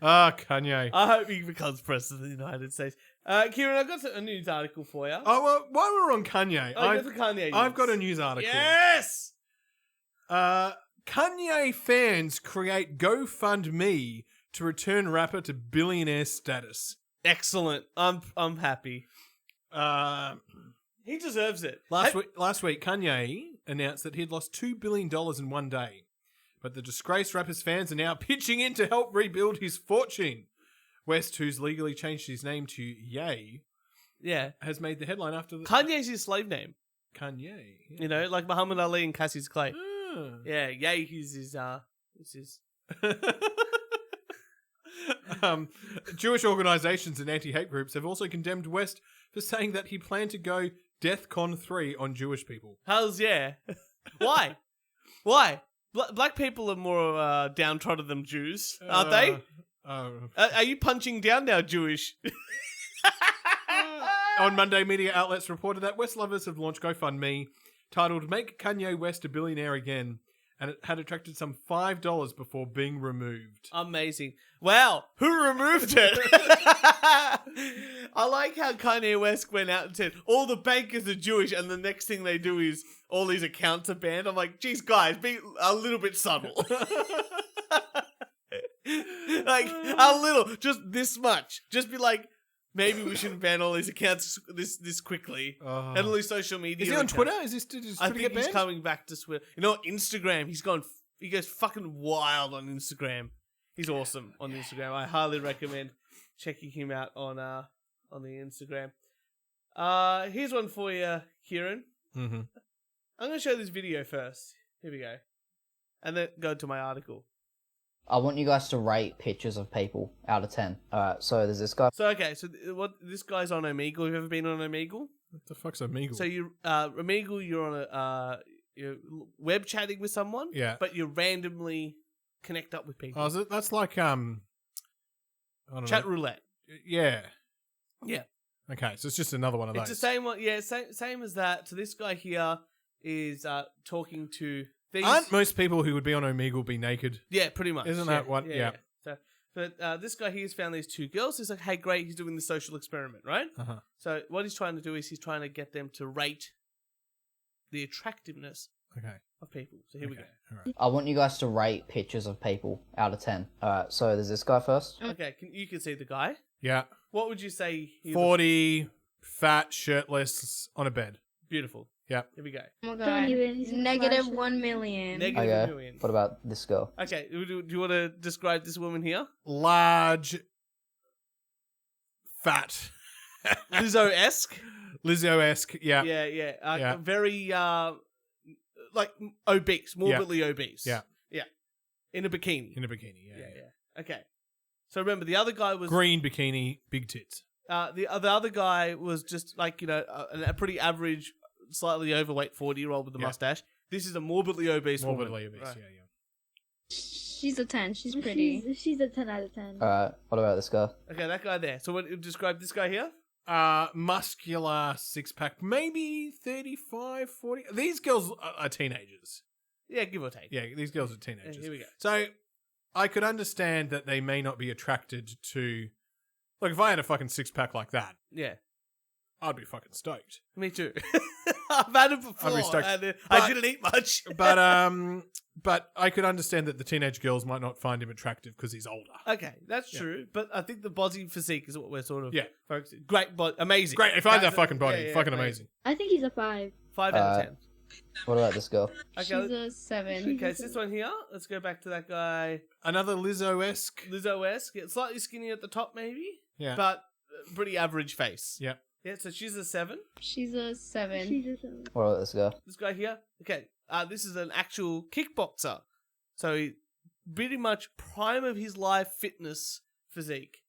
Kanye. I hope he becomes president of the United States. Kieran, I've got a news article for you. Oh, well, while we're on Kanye, I've got the Kanye I've news. got a news article. Yes! Kanye fans create GoFundMe to return rapper to billionaire status. Excellent. I'm happy. He deserves it. Last week, Kanye announced that he'd lost $2 billion in one day. But the disgraced rapper's fans are now pitching in to help rebuild his fortune. West, who's legally changed his name to Ye, has made the headline after the... Kanye's his slave name. Kanye. Yeah. You know, like Muhammad Ali and Cassius Clay. Ah. Yeah, Ye is his... Jewish organisations and anti-hate groups have also condemned West for saying that he planned to go DEFCON 3 on Jewish people. Hells yeah. Why? Why? Black people are more downtrodden than Jews, aren't they? Are you punching down now, Jewish? On Monday, media outlets reported that West lovers have launched GoFundMe titled Make Kanye West a Billionaire Again, and it had attracted some $5 before being removed. Amazing. Wow, who removed it? I like how Kanye West went out and said, all the bankers are Jewish, and the next thing they do is all these accounts are banned. I'm like, geez, guys, be a little bit subtle. Like, a little, just this much. Just be like, maybe we shouldn't ban all these accounts this quickly. And all these social media Is he on accounts. Twitter? Is this Twitter I think get he's banned? coming back to Twitter. You know what? Instagram. He goes fucking wild on Instagram. He's awesome on Instagram. I highly recommend checking him out on the Instagram. Here's one for you, Kieran. Mm-hmm. I'm going to show this video first. Here we go. And then go to my article. I want you guys to rate pictures of people out of 10. Alright, so there's this guy. So, okay. So, this guy's on Omegle. Have you ever been on Omegle? What the fuck's Omegle? So, Omegle, you're on you're web chatting with someone. Yeah. But you randomly connect up with people. Oh, is it? That's like, I don't Chat know. roulette. Yeah. Yeah. Okay, so it's just another one of It's those. the same one. Yeah, same as that. So, this guy here is talking to these. Aren't most people who would be on Omegle be naked? Yeah, pretty much. Isn't that what- yeah. So, but this guy here's found these two girls. He's like, hey, great. He's doing the social experiment, right? Uh-huh. So what he's trying to do is he's trying to get them to rate the attractiveness Okay. of people. So here we go. All right. I want you guys to rate pictures of people out of 10. Alright, so there's this guy first. Okay, you can see the guy. Yeah. What would you say? 40, fat, shirtless, on a bed. Beautiful. Yeah. Here we go. Oh my Don't god. even. He's Negative 1 million. Negative Okay, million. what about this girl? Okay, do you want to describe this woman here? Large, fat. Lizzo-esque. Lizzo-esque, yeah. Yeah. Yeah. Very like obese, morbidly obese. Yeah. In a bikini. In a bikini, yeah. Yeah. Okay. So remember, the other guy was Green bikini, big tits. the other guy was just like a pretty average, slightly overweight 40-year-old with a Yeah. mustache. This is a morbidly obese Morbidly woman. obese, Right. yeah. She's a 10. She's pretty. She's a 10 out of 10. Alright, what about this guy? Okay, that guy there. So what describe this guy here? Muscular, six-pack, maybe 35, 40. These girls are teenagers. Yeah, give or take. Yeah, these girls are Yeah, teenagers. here we go. So I could understand that they may not be attracted to... Like, if I had a fucking six-pack like that, Yeah, I'd be fucking stoked. me too. I've had it before. I'd be stoked. And, But- I didn't eat much. But I could understand that the teenage girls might not find him attractive because he's older. Okay, that's Yeah. true. But I think the body physique is what we're sort of Yeah. focusing. Great body, amazing. Great, if I had that That's- fucking body, yeah, fucking amazing. I think he's a 5. 5 out of 10. What about this girl? She's Okay, a 7. okay. So this one here. Let's go back to that guy, Another Lizzo-esque. Lizzo-esque. Yeah, slightly skinny at the top, maybe, Yeah. but pretty average face. Yeah. Yeah. So she's a 7. She's a 7. She's a 7. What about this guy? This guy here. Okay. This is an actual kickboxer. So he pretty much prime of his life fitness physique.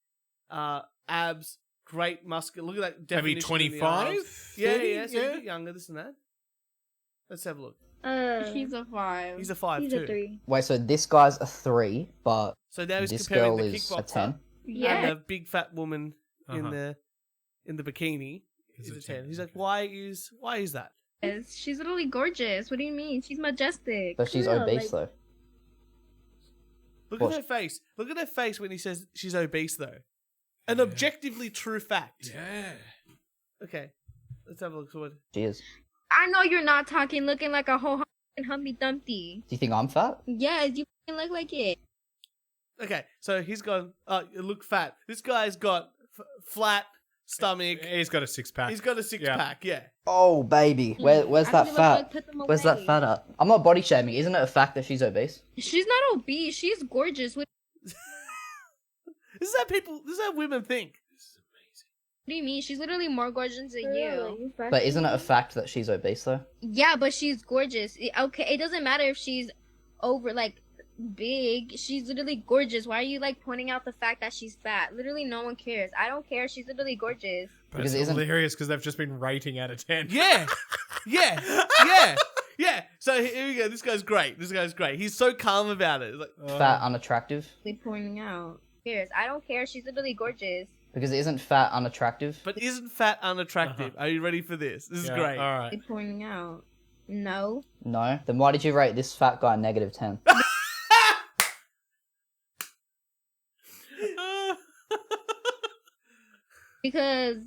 Abs, great muscle. Look at that Maybe definition. in the 25? arms. Yeah, 30? yeah. So a bit younger, this and that. Let's have a look. He's a 5. He's a 5 He's too. a 3. Wait, so this guy's a 3, but So now he's this comparing girl the is a kickboxer 10? Yeah. and the big fat woman Uh-huh. in the bikini Is is a a 10. 10, He's like, okay. why is that? She's literally gorgeous. What do you mean? She's majestic. But she's Yeah, obese like- though. Look What? at her face. Look at her face when he says she's obese, though. An objectively true fact. Yeah. Okay, let's have a look. What? She is. I know you're not talking looking like a whole Humpty Dumpty. Do you think I'm fat? Yes, you fucking look like it. Okay, so he's gone. You look fat. This guy's got flat stomach. He's got a six pack. He's got a six pack. Yeah. Oh baby, where's I that feel fat? like put them Where's that away. fat at? I'm not body shaming. Isn't it a fact that she's obese? She's not obese. She's gorgeous. What This is how people. This is how women think. do you mean? She's literally more gorgeous than you. But isn't it a fact that she's obese though? Yeah, but she's gorgeous. Okay, it doesn't matter if she's over like big. She's literally gorgeous. Why are you like pointing out the fact that she's fat? Literally, no one cares. I don't care. She's literally gorgeous. But Because it's it isn't- hilarious because they've just been rating out of 10. Yeah. Yeah. So here we go. This guy's great. He's so calm about it. Like, Fat unattractive? They pointing out. Who cares? I don't care. She's literally gorgeous. Because isn't fat unattractive? but isn't fat unattractive? Are you ready for this? This is great. All right. They pointing out. No. No. Then why did you rate this fat guy -10? Because.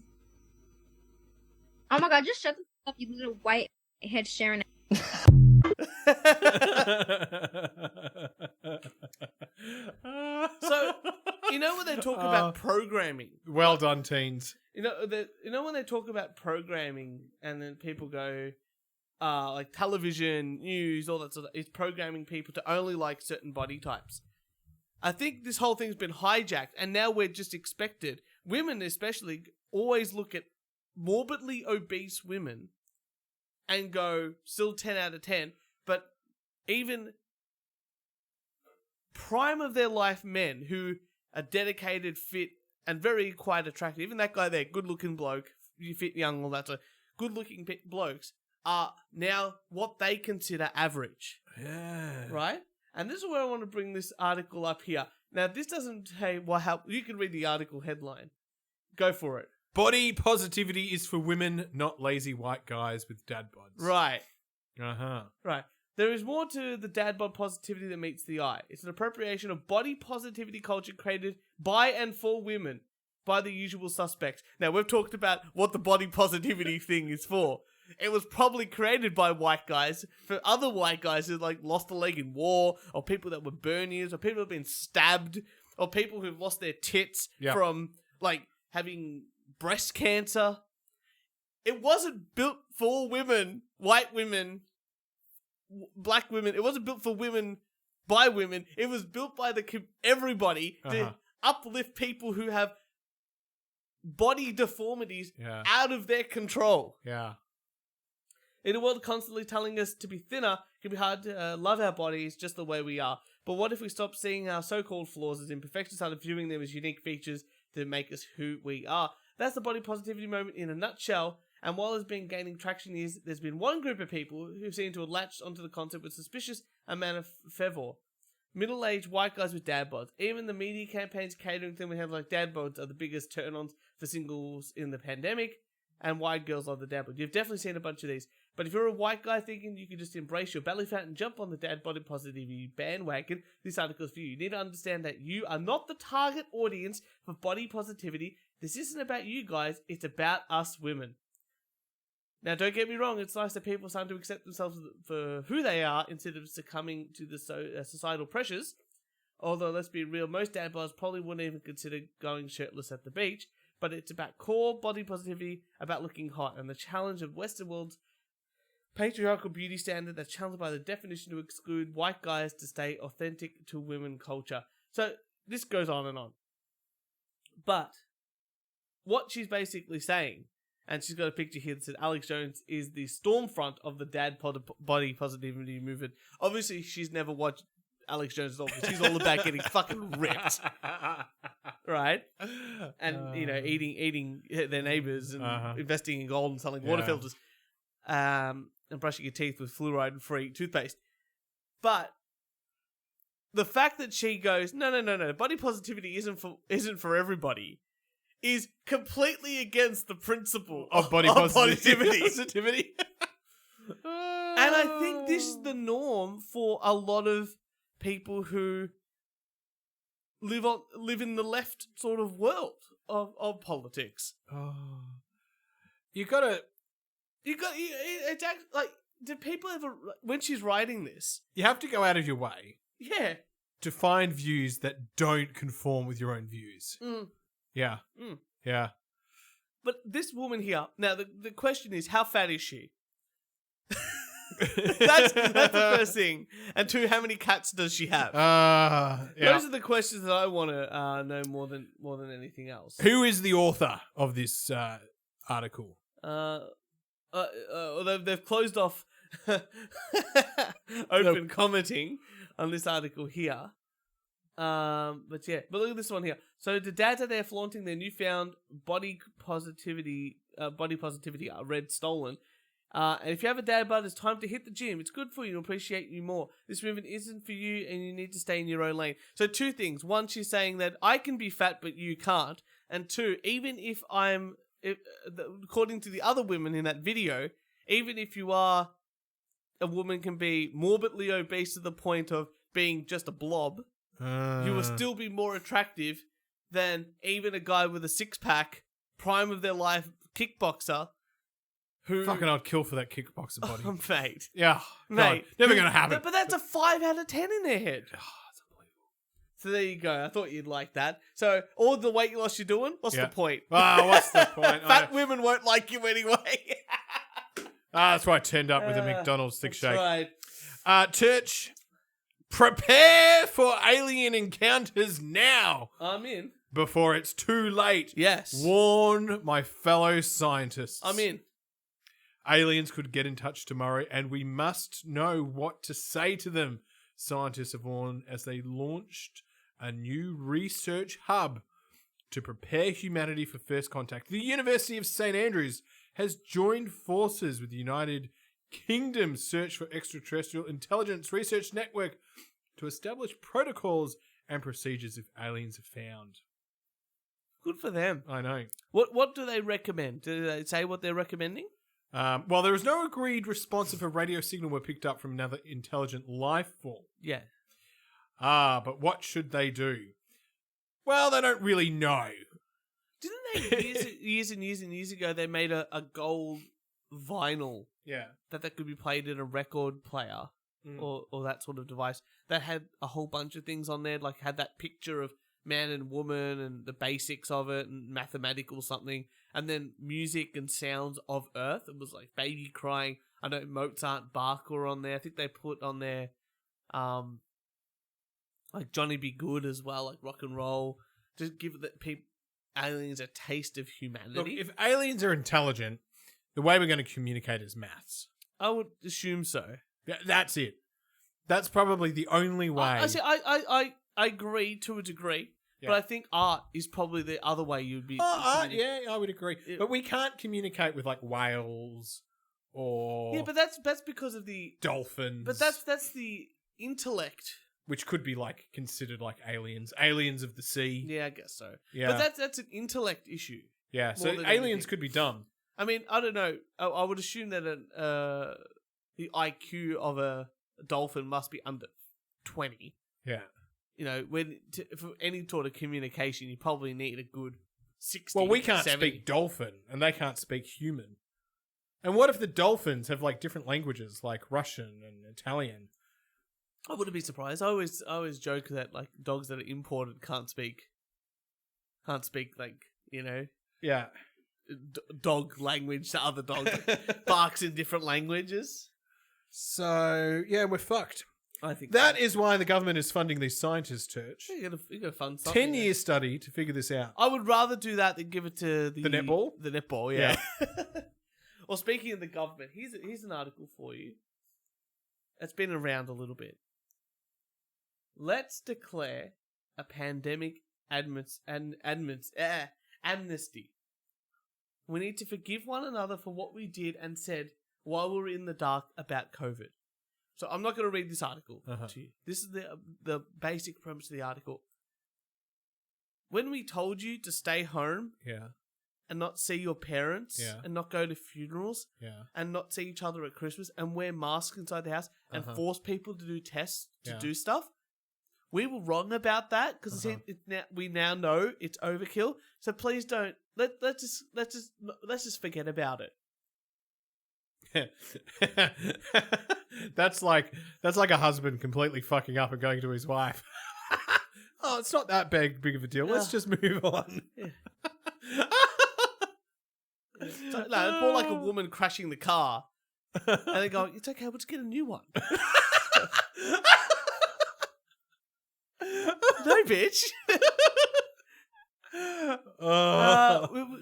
Oh my god! Just shut the fuck up, you little white head Sharon. So, you know when they talk about programming? Well done, teens. You know when they talk about programming and then people go, like television, news, all that sort of, it's programming people to only like certain body types. I think this whole thing's been hijacked and now we're just expected, women especially, always look at morbidly obese women and go, still 10 out of 10, but even prime of their life men who are dedicated, fit, and very quite attractive. Even that guy there, good-looking bloke, you fit, young, all that sort of good-looking blokes are now what they consider average, Yeah. right? And this is where I want to bring this article up here. Now, this doesn't say how you can read the article headline. Go for it. Body positivity is for women, not lazy white guys with dad bods. Right. Uh-huh. Right. There is more to the dad bod positivity that meets the eye. It's an appropriation of body positivity culture created by and for women by the usual suspects. Now, we've talked about what the body positivity thing is for. It was probably created by white guys for other white guys who like lost a leg in war, or people that were burniers, or people who have been stabbed, or people who've lost their tits from like having breast cancer. It wasn't built for women, white women, black women. It wasn't built for women by women. It was built by everybody to uplift people who have body deformities out of their control. Yeah. In a world constantly telling us to be thinner, it can be hard to love our bodies just the way we are. But what if we stop seeing our so-called flaws as imperfections, started viewing them as unique features that make us who we are? That's the body positivity moment in a nutshell. And while it's been gaining traction, there's been one group of people who seem to have latched onto the concept with suspicious amount of fervor. Middle-aged white guys with dad bods. Even the media campaigns catering to them, we have like dad bods are the biggest turn-ons for singles in the pandemic. And white girls love the dad bod. You've definitely seen a bunch of these. But if you're a white guy thinking you can just embrace your belly fat and jump on the dad body positivity bandwagon, this article is for you. You need to understand that you are not the target audience for body positivity. This isn't about you guys. It's about us women. Now, don't get me wrong. It's nice that people are starting to accept themselves for who they are instead of succumbing to the societal pressures. Although, let's be real, most dad bods probably wouldn't even consider going shirtless at the beach. But it's about core body positivity, about looking hot, and the challenge of Western world's patriarchal beauty standard that's challenged by the definition to exclude white guys to stay authentic to women culture. So this goes on and on. But what she's basically saying, and she's got a picture here that said Alex Jones is the stormfront of the body positivity movement. Obviously, she's never watched Alex Jones at all because she's all about getting fucking ripped. Right? And, eating their neighbors and investing in gold and selling water filters. And brushing your teeth with fluoride-free toothpaste. But the fact that she goes, no, body positivity isn't for everybody, is completely against the principle of body positivity. And I think this is the norm for a lot of people who live in the left sort of world of politics. You gotta. It's actually, like, do people ever, when she's writing this? You have to go out of your way Yeah. to find views that don't conform with your own views. Yeah. Yeah. But this woman here, now the question is, how fat is she? that's the first thing. And two, how many cats does she have? Yeah. Those are the questions that I want to know more than anything else. Who is the author of this article? They've closed off open commenting on this article here. But look at this one here. So the dads are there flaunting their newfound body positivity read stolen. And if you have a dad bod, it's time to hit the gym. It's good for you and appreciate you more. This movement isn't for you and you need to stay in your own lane. So two things. One, she's saying that I can be fat but you can't. And two, even if according to the other women in that video, even if you are, a woman can be morbidly obese to the point of being just a blob, you will still be more attractive than even a guy with a six-pack, prime of their life kickboxer who... Fucking I'd kill for that kickboxer body. Mate. Yeah. Mate. God, never going to happen. But that's a 5 out of 10 in their head. That's unbelievable. So there you go. I thought you'd like that. So all the weight loss you're doing, what's the point? What's the point? Fat women won't like you anyway. That's why I turned up with a McDonald's thick shake. Right. Turch, prepare for alien encounters now. I'm in. Before it's too late. Yes. Warn my fellow scientists. I'm in. Aliens could get in touch tomorrow, and we must know what to say to them. Scientists have warned as they launched a new research hub to prepare humanity for first contact. The University of St. Andrews has joined forces with the United Kingdom's Search for Extraterrestrial Intelligence Research Network to establish protocols and procedures if aliens are found. Good for them. I know. What do they recommend? Do they say what they're recommending? Well, there was no agreed response if a radio signal were picked up from another intelligent life form. Yeah. But what should they do? Well, they don't really know. Didn't they years and years ago they made a gold vinyl that could be played in a record player or that sort of device that had a whole bunch of things on there, like had that picture of man and woman and the basics of it and mathematical something, and then music and sounds of Earth. It was like baby crying. I know Mozart, Bach were on there. I think they put on there like Johnny Be Good as well, like rock and roll, to give the aliens a taste of humanity. Look, if aliens are intelligent, the way we're going to communicate is maths. I would assume so. Yeah, that's it. That's probably the only way. I agree to a degree, but I think art is probably the other way you'd be. Art, yeah, I would agree. But we can't communicate with like whales or but that's because of the dolphins. But that's the intellect, which could be like considered like aliens of the sea. Yeah, I guess so. Yeah, but that's an intellect issue. Yeah, so aliens could be dumb. I mean, I don't know. I would assume that the IQ of a dolphin must be under 20. Yeah. You know, for any sort of communication, you probably need a good 60. Well, we can't 70. speak dolphin, and they can't speak human. And what if the dolphins have like different languages, like Russian and Italian? I wouldn't be surprised. I always joke that like dogs that are imported can't speak like, you know. Yeah. Dog language to other dogs. Barks in different languages. So, yeah, we're fucked. I think that is why the government is funding these scientists, Turch. You gotta fund stuff. 10-year study to figure this out. I would rather do that than give it to the netball? The netball, yeah. Well, speaking of the government, here's an article for you. It's been around a little bit. Let's declare a pandemic amnesty. We need to forgive one another for what we did and said while we were in the dark about COVID. So I'm not going to read this article to you. This is the basic premise of the article. When we told you to stay home, and not see your parents Yeah. and not go to funerals Yeah. and not see each other at Christmas and wear masks inside the house and force people to do tests to Yeah. do stuff. We were wrong about that because we now know it's overkill. So please don't. Let's just forget about it. That's like a husband completely fucking up and going to his wife. Oh, it's not that big of a deal. Let's just move on. So, no, it's more like a woman crashing the car and then going, "It's okay, we'll just get a new one." No, bitch.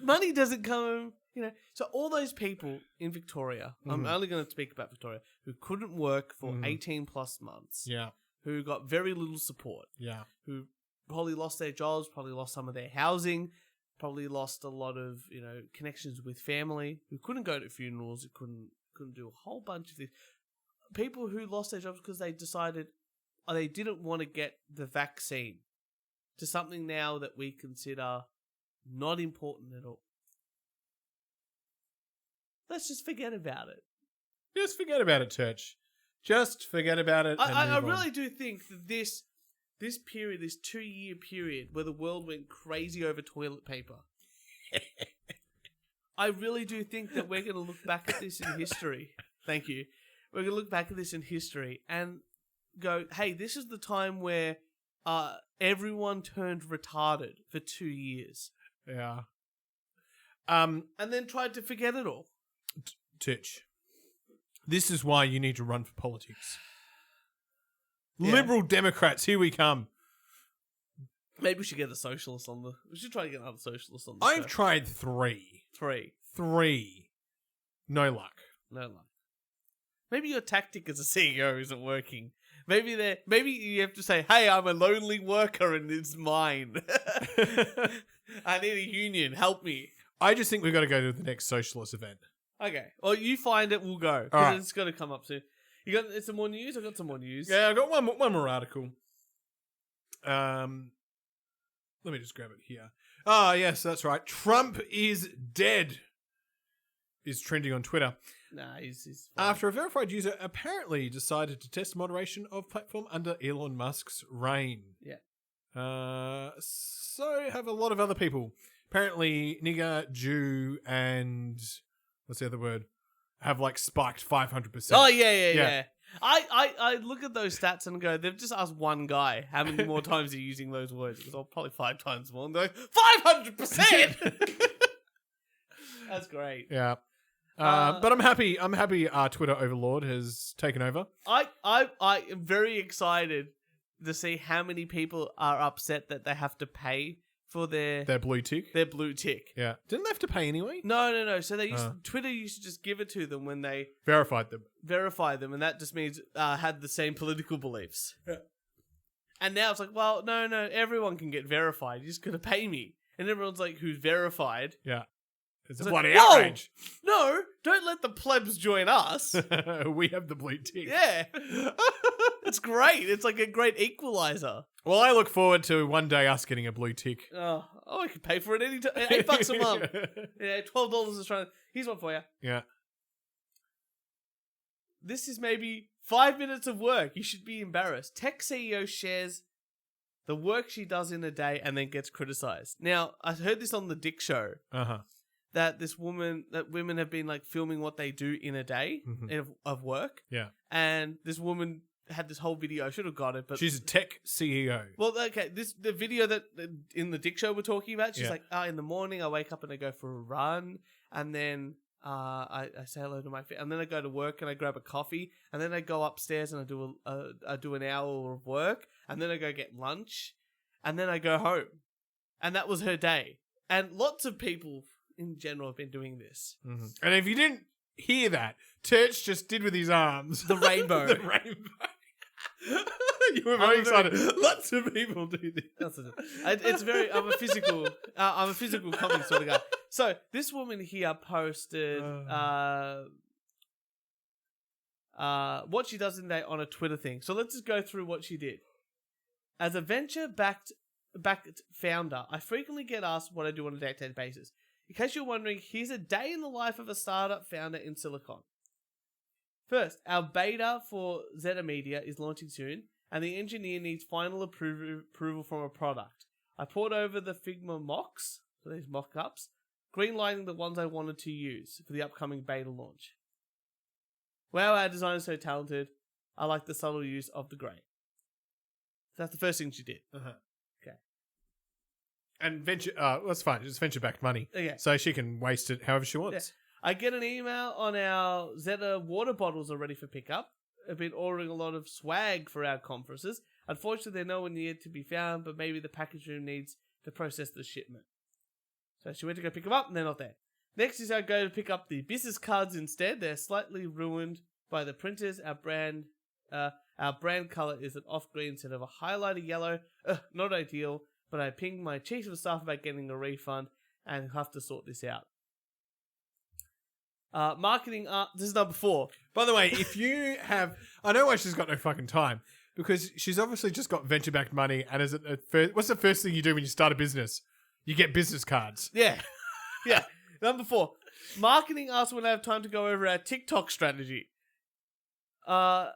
Money doesn't come, So all those people in Victoria, I'm only going to speak about Victoria, who couldn't work for 18 plus months, Yeah. who got very little support, Yeah. who probably lost their jobs, probably lost some of their housing, probably lost a lot of, connections with family, who couldn't go to funerals, who couldn't do a whole bunch of things. People who lost their jobs because they decided they didn't want to get the vaccine to something now that we consider not important at all. Let's just forget about it. Just forget about it, Turch. Just forget about it. I really do think that this period, this 2-year period where the world went crazy over toilet paper, I really do think that we're going to look back at this in history. Thank you. We're going to look back at this in history and go, hey, this is the time where everyone turned retarded for 2 years. Yeah. And then tried to forget it all. Turch, this is why you need to run for politics. Yeah. Liberal Democrats, here we come. Maybe we should get a socialist on the... We should try to get another socialist on the I've show. tried 3. 3. No luck. No luck. Maybe your tactic as a CEO isn't working. Maybe you have to say, hey, I'm a lonely worker and it's mine. I need a union. Help me. I just think we've got to go to the next socialist event. Okay. Well, you find it, we'll go. All right. It's got to come up soon. You got some more news? I got some more news. Yeah, I got one more article. Let me just grab it here. Ah, yes, that's right. Trump is dead. Is trending on Twitter. Nah, he's fine. After a verified user apparently decided to test moderation of platform under Elon Musk's reign. Yeah. So have a lot of other people. Apparently, nigger, Jew, and what's the other word? Have like spiked 500%. Oh, yeah. I look at those stats and go, they've just asked one guy how many more times are you using those words. Because probably 5 times more. And they're like, 500%! That's great. Yeah. But I'm happy our Twitter overlord has taken over. I am very excited to see how many people are upset that they have to pay for their blue tick. Their blue tick. Yeah. Didn't they have to pay anyway? No. So they Twitter used to just give it to them when they Verified them. and that just means had the same political beliefs. Yeah. And now it's like, well, no, everyone can get verified. You just gotta pay me. And everyone's like, who's verified? Yeah. It's a like, bloody whoa! outrage. No, don't let the plebs join us. We have the blue tick. Yeah. It's great. It's like a great equalizer. Well, I look forward to one day us getting a blue tick. Oh, I could pay for it any time. $8 a month. Yeah, $12 Australian. Here's one for you. Yeah. This is maybe 5 minutes of work. You should be embarrassed. Tech CEO shares the work she does in a day and then gets criticized. Now, I heard this on the Dick Show. Uh-huh. That women have been like filming what they do in a day of work. Yeah. And this woman had this whole video. I should have got it, but she's a tech CEO. Well, okay, the video that in the Dick Show we're talking about, she's like, in the morning I wake up and I go for a run, and then I say hello to my family, and then I go to work and I grab a coffee, and then I go upstairs and I do an hour of work, and then I go get lunch, and then I go home, and that was her day. And lots of people in general have been doing this. Mm-hmm. And if you didn't hear that, Turch just did with his arms the rainbow. The rainbow. You were very excited. Lots of people do this. It's very. I'm a physical comic sort of guy. So this woman here posted what she does in day on a Twitter thing. So let's just go through what she did. As a venture-backed founder, I frequently get asked what I do on a day-to-day basis. In case you're wondering, here's a day in the life of a startup founder in Silicon. First, our beta for Zeta Media is launching soon, and the engineer needs final approval from a product. I poured over the Figma mocks, so these mock-ups, greenlighting the ones I wanted to use for the upcoming beta launch. Wow, our design is so talented. I like the subtle use of the grey. That's the first thing she did. Okay. And venture, that's fine. It's venture-backed money. Okay. So she can waste it however she wants. Yeah. I get an email on our Zeta water bottles are ready for pickup. I've been ordering a lot of swag for our conferences. Unfortunately, they're nowhere near to be found, but maybe the package room needs to process the shipment. So she went to go pick them up, and they're not there. Next is I go to pick up the business cards instead. They're slightly ruined by the printers. Our brand color is an off green instead of a highlighter yellow. Not ideal, but I pinged my chief of staff about getting a refund and have to sort this out. Marketing this is number 4. By the way, if you have... I know why she's got no fucking time. Because she's obviously just got venture-backed money, and what's the first thing you do when you start a business? You get business cards. Yeah. Yeah. Number 4. Marketing asks when I have time to go over our TikTok strategy. I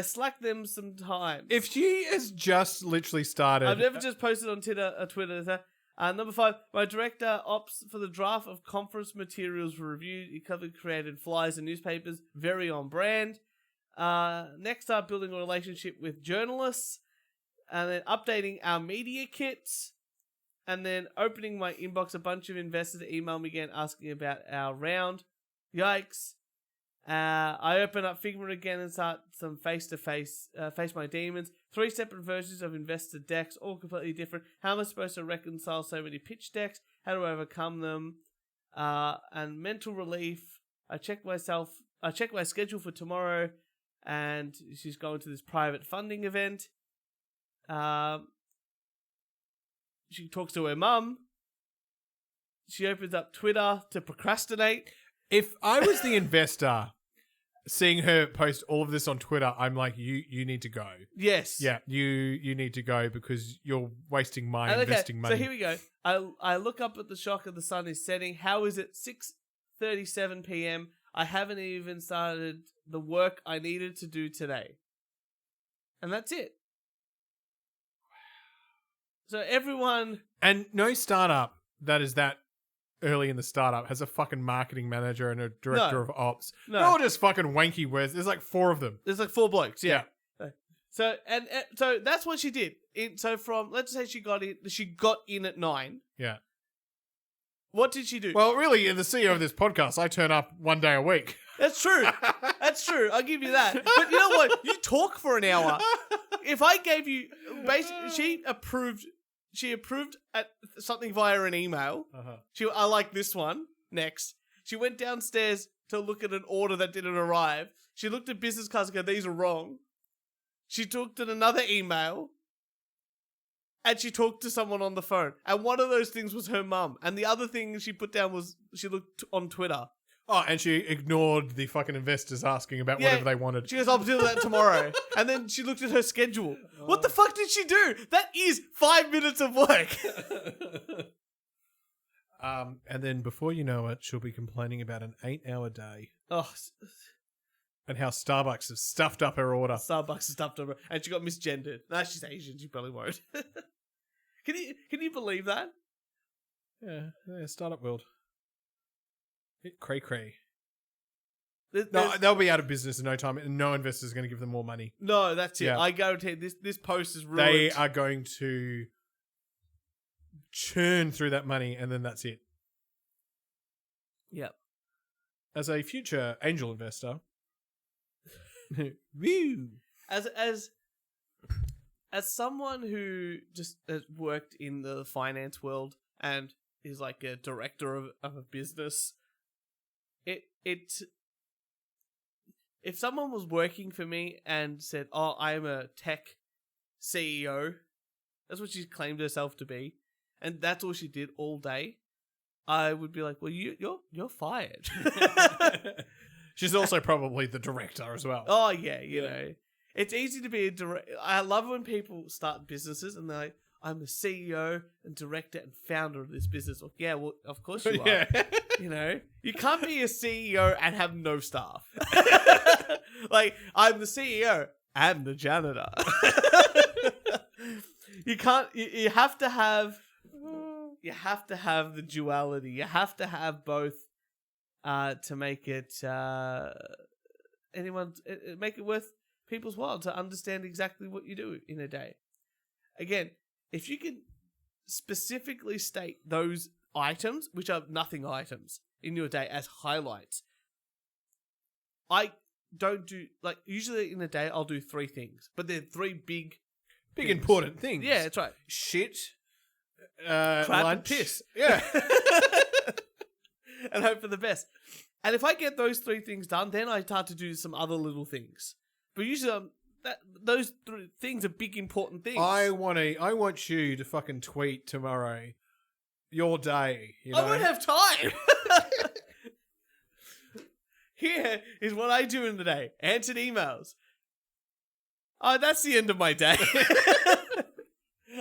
slack them some time. If she has just literally started... I've never just posted on Twitter. Number 5, my director opts for the draft of conference materials for review. He covered created flyers and newspapers, very on brand. Next up, building a relationship with journalists, and then updating our media kits, and then opening my inbox. A bunch of investors email me again asking about our round. Yikes. I open up Figma again and start some face-to-face, face my demons. 3 separate versions of investor decks, all completely different. How am I supposed to reconcile so many pitch decks? How do I overcome them? And mental relief. I check my schedule for tomorrow, and she's going to this private funding event. She talks to her mum. She opens up Twitter to procrastinate. If I was the investor, seeing her post all of this on Twitter, I'm like, you need to go. Yes. Yeah, you need to go because you're wasting my investing money. So here we go. I look up at the shock of the sun is setting. How is it 6:37 p.m.? I haven't even started the work I needed to do today. And that's it. So everyone... And no startup that is that early in the startup has a fucking marketing manager and a director of ops. No. They're all just fucking wanky words. There's like 4 of them. There's like 4 blokes, yeah. Yeah. So so that's what she did. So from, let's say she got in at 9. Yeah. What did she do? Well, really, in the CEO of this podcast, I turn up 1 day a week. That's true. That's true. I'll give you that. But you know what? You talk for an hour. If I gave you, basically, she approved at something via an email. I like this one. Next. She went downstairs to look at an order that didn't arrive. She looked at business cards and go, these are wrong. She looked at another email. And she talked to someone on the phone. And one of those things was her mum. And the other thing she put down was she looked on Twitter. Oh, and she ignored the fucking investors asking about whatever they wanted. She goes, I'll do that tomorrow. And then she looked at her schedule. What the fuck did she do? That is 5 minutes of work. And then before you know it, she'll be complaining about an 8-hour day. Oh, and how Starbucks has stuffed up her order. Starbucks has stuffed up her, and she got misgendered. Nah, she's Asian. She probably won't. Can you believe that? Yeah, startup world. Bit cray-cray. No, they'll be out of business in no time, and no investor is going to give them more money. No, that's it. Yeah. I guarantee this post is ruined. They are going to churn through that money, and then that's it. Yep. As a future angel investor, woo! As someone who just has worked in the finance world and is like a director of a business, if someone was working for me and said, "Oh, I am a tech CEO," that's what she claimed herself to be, and that's all she did all day, I would be like, "Well, you're fired." She's also probably the director as well. Oh yeah, you know, it's easy to be a director. I love when people start businesses and they're like, I'm the CEO and director and founder of this business. Well, yeah, well, of course you are. Yeah. You know, you can't be a CEO and have no staff. Like, I'm the CEO and the janitor. You can't. You have to have. You have to have the duality. You have to have both to make it make it worth people's while to understand exactly what you do in a day. Again, if you can specifically state those items, which are nothing items, in your day as highlights. I don't do, like, usually in a day I'll do 3 things, but they're 3 big things. important things. Yeah, that's right. Shit, Crap and lunch. piss. Yeah. And hope for the best. And if I get those 3 things done, then I start to do some other little things. But usually those 3 things are big important things. I want you to fucking tweet tomorrow your day. You know? I won't have time. Here is what I do in the day. Answered emails. Oh, that's the end of my day.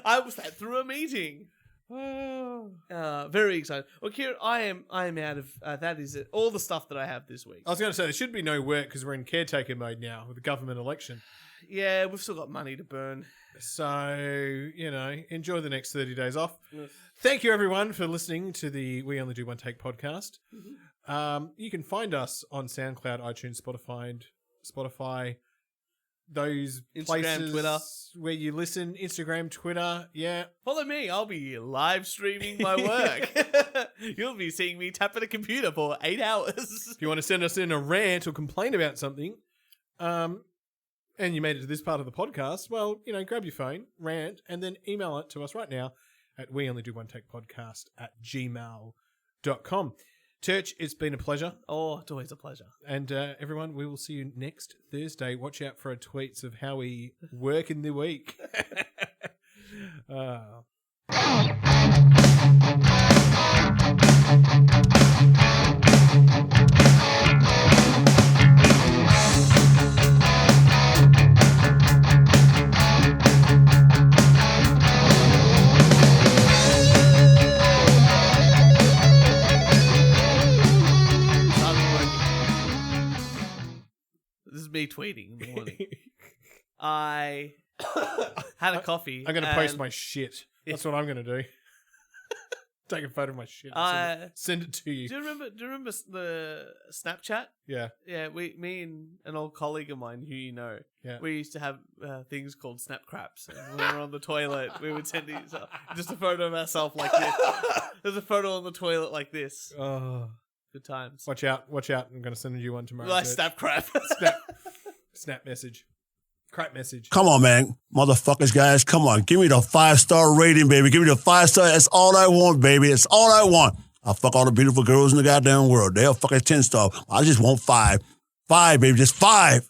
I sat through a meeting. Very excited. Well, Kieran, I am out of that is it. All the stuff that I have this week. I was going to say there should be no work because we're in caretaker mode now with the government election. Yeah, we've still got money to burn. So, you know, enjoy the next 30 days off. Yes. Thank you, everyone, for listening to the We Only Do One Take podcast. Mm-hmm. You can find us on SoundCloud, iTunes, Spotify, those Instagram, places Twitter, where you listen. Instagram, Twitter, yeah. Follow me. I'll be live streaming my work. You'll be seeing me tap at a computer for 8 hours. If you want to send us in a rant or complain about something, and you made it to this part of the podcast, well, you know, grab your phone, rant, and then email it to us right now at weonlydoontakepodcast@gmail.com. Turch, it's been a pleasure. Oh, it's always a pleasure. And everyone, we will see you next Thursday. Watch out for our tweets of how we work in the week. This is me tweeting in the morning. I had a coffee. I'm going to post my shit. That's what I'm going to do. Take a photo of my shit and send it to you. Do you remember the Snapchat? Yeah. Yeah, me and an old colleague of mine who you know, we used to have things called snap craps. And when we were on the toilet, we would send just a photo of ourselves like this. There's a photo on the toilet like this. Oh. Good times. Watch out. I'm going to send you one tomorrow. Like snap crap. Snap message. Crap message. Come on, man. Motherfuckers, guys. Come on. Give me the 5-star rating, baby. Give me the 5-star. That's all I want, baby. That's all I want. I'll fuck all the beautiful girls in the goddamn world. They'll fuck a 10-star. I just want 5. 5, baby. Just 5.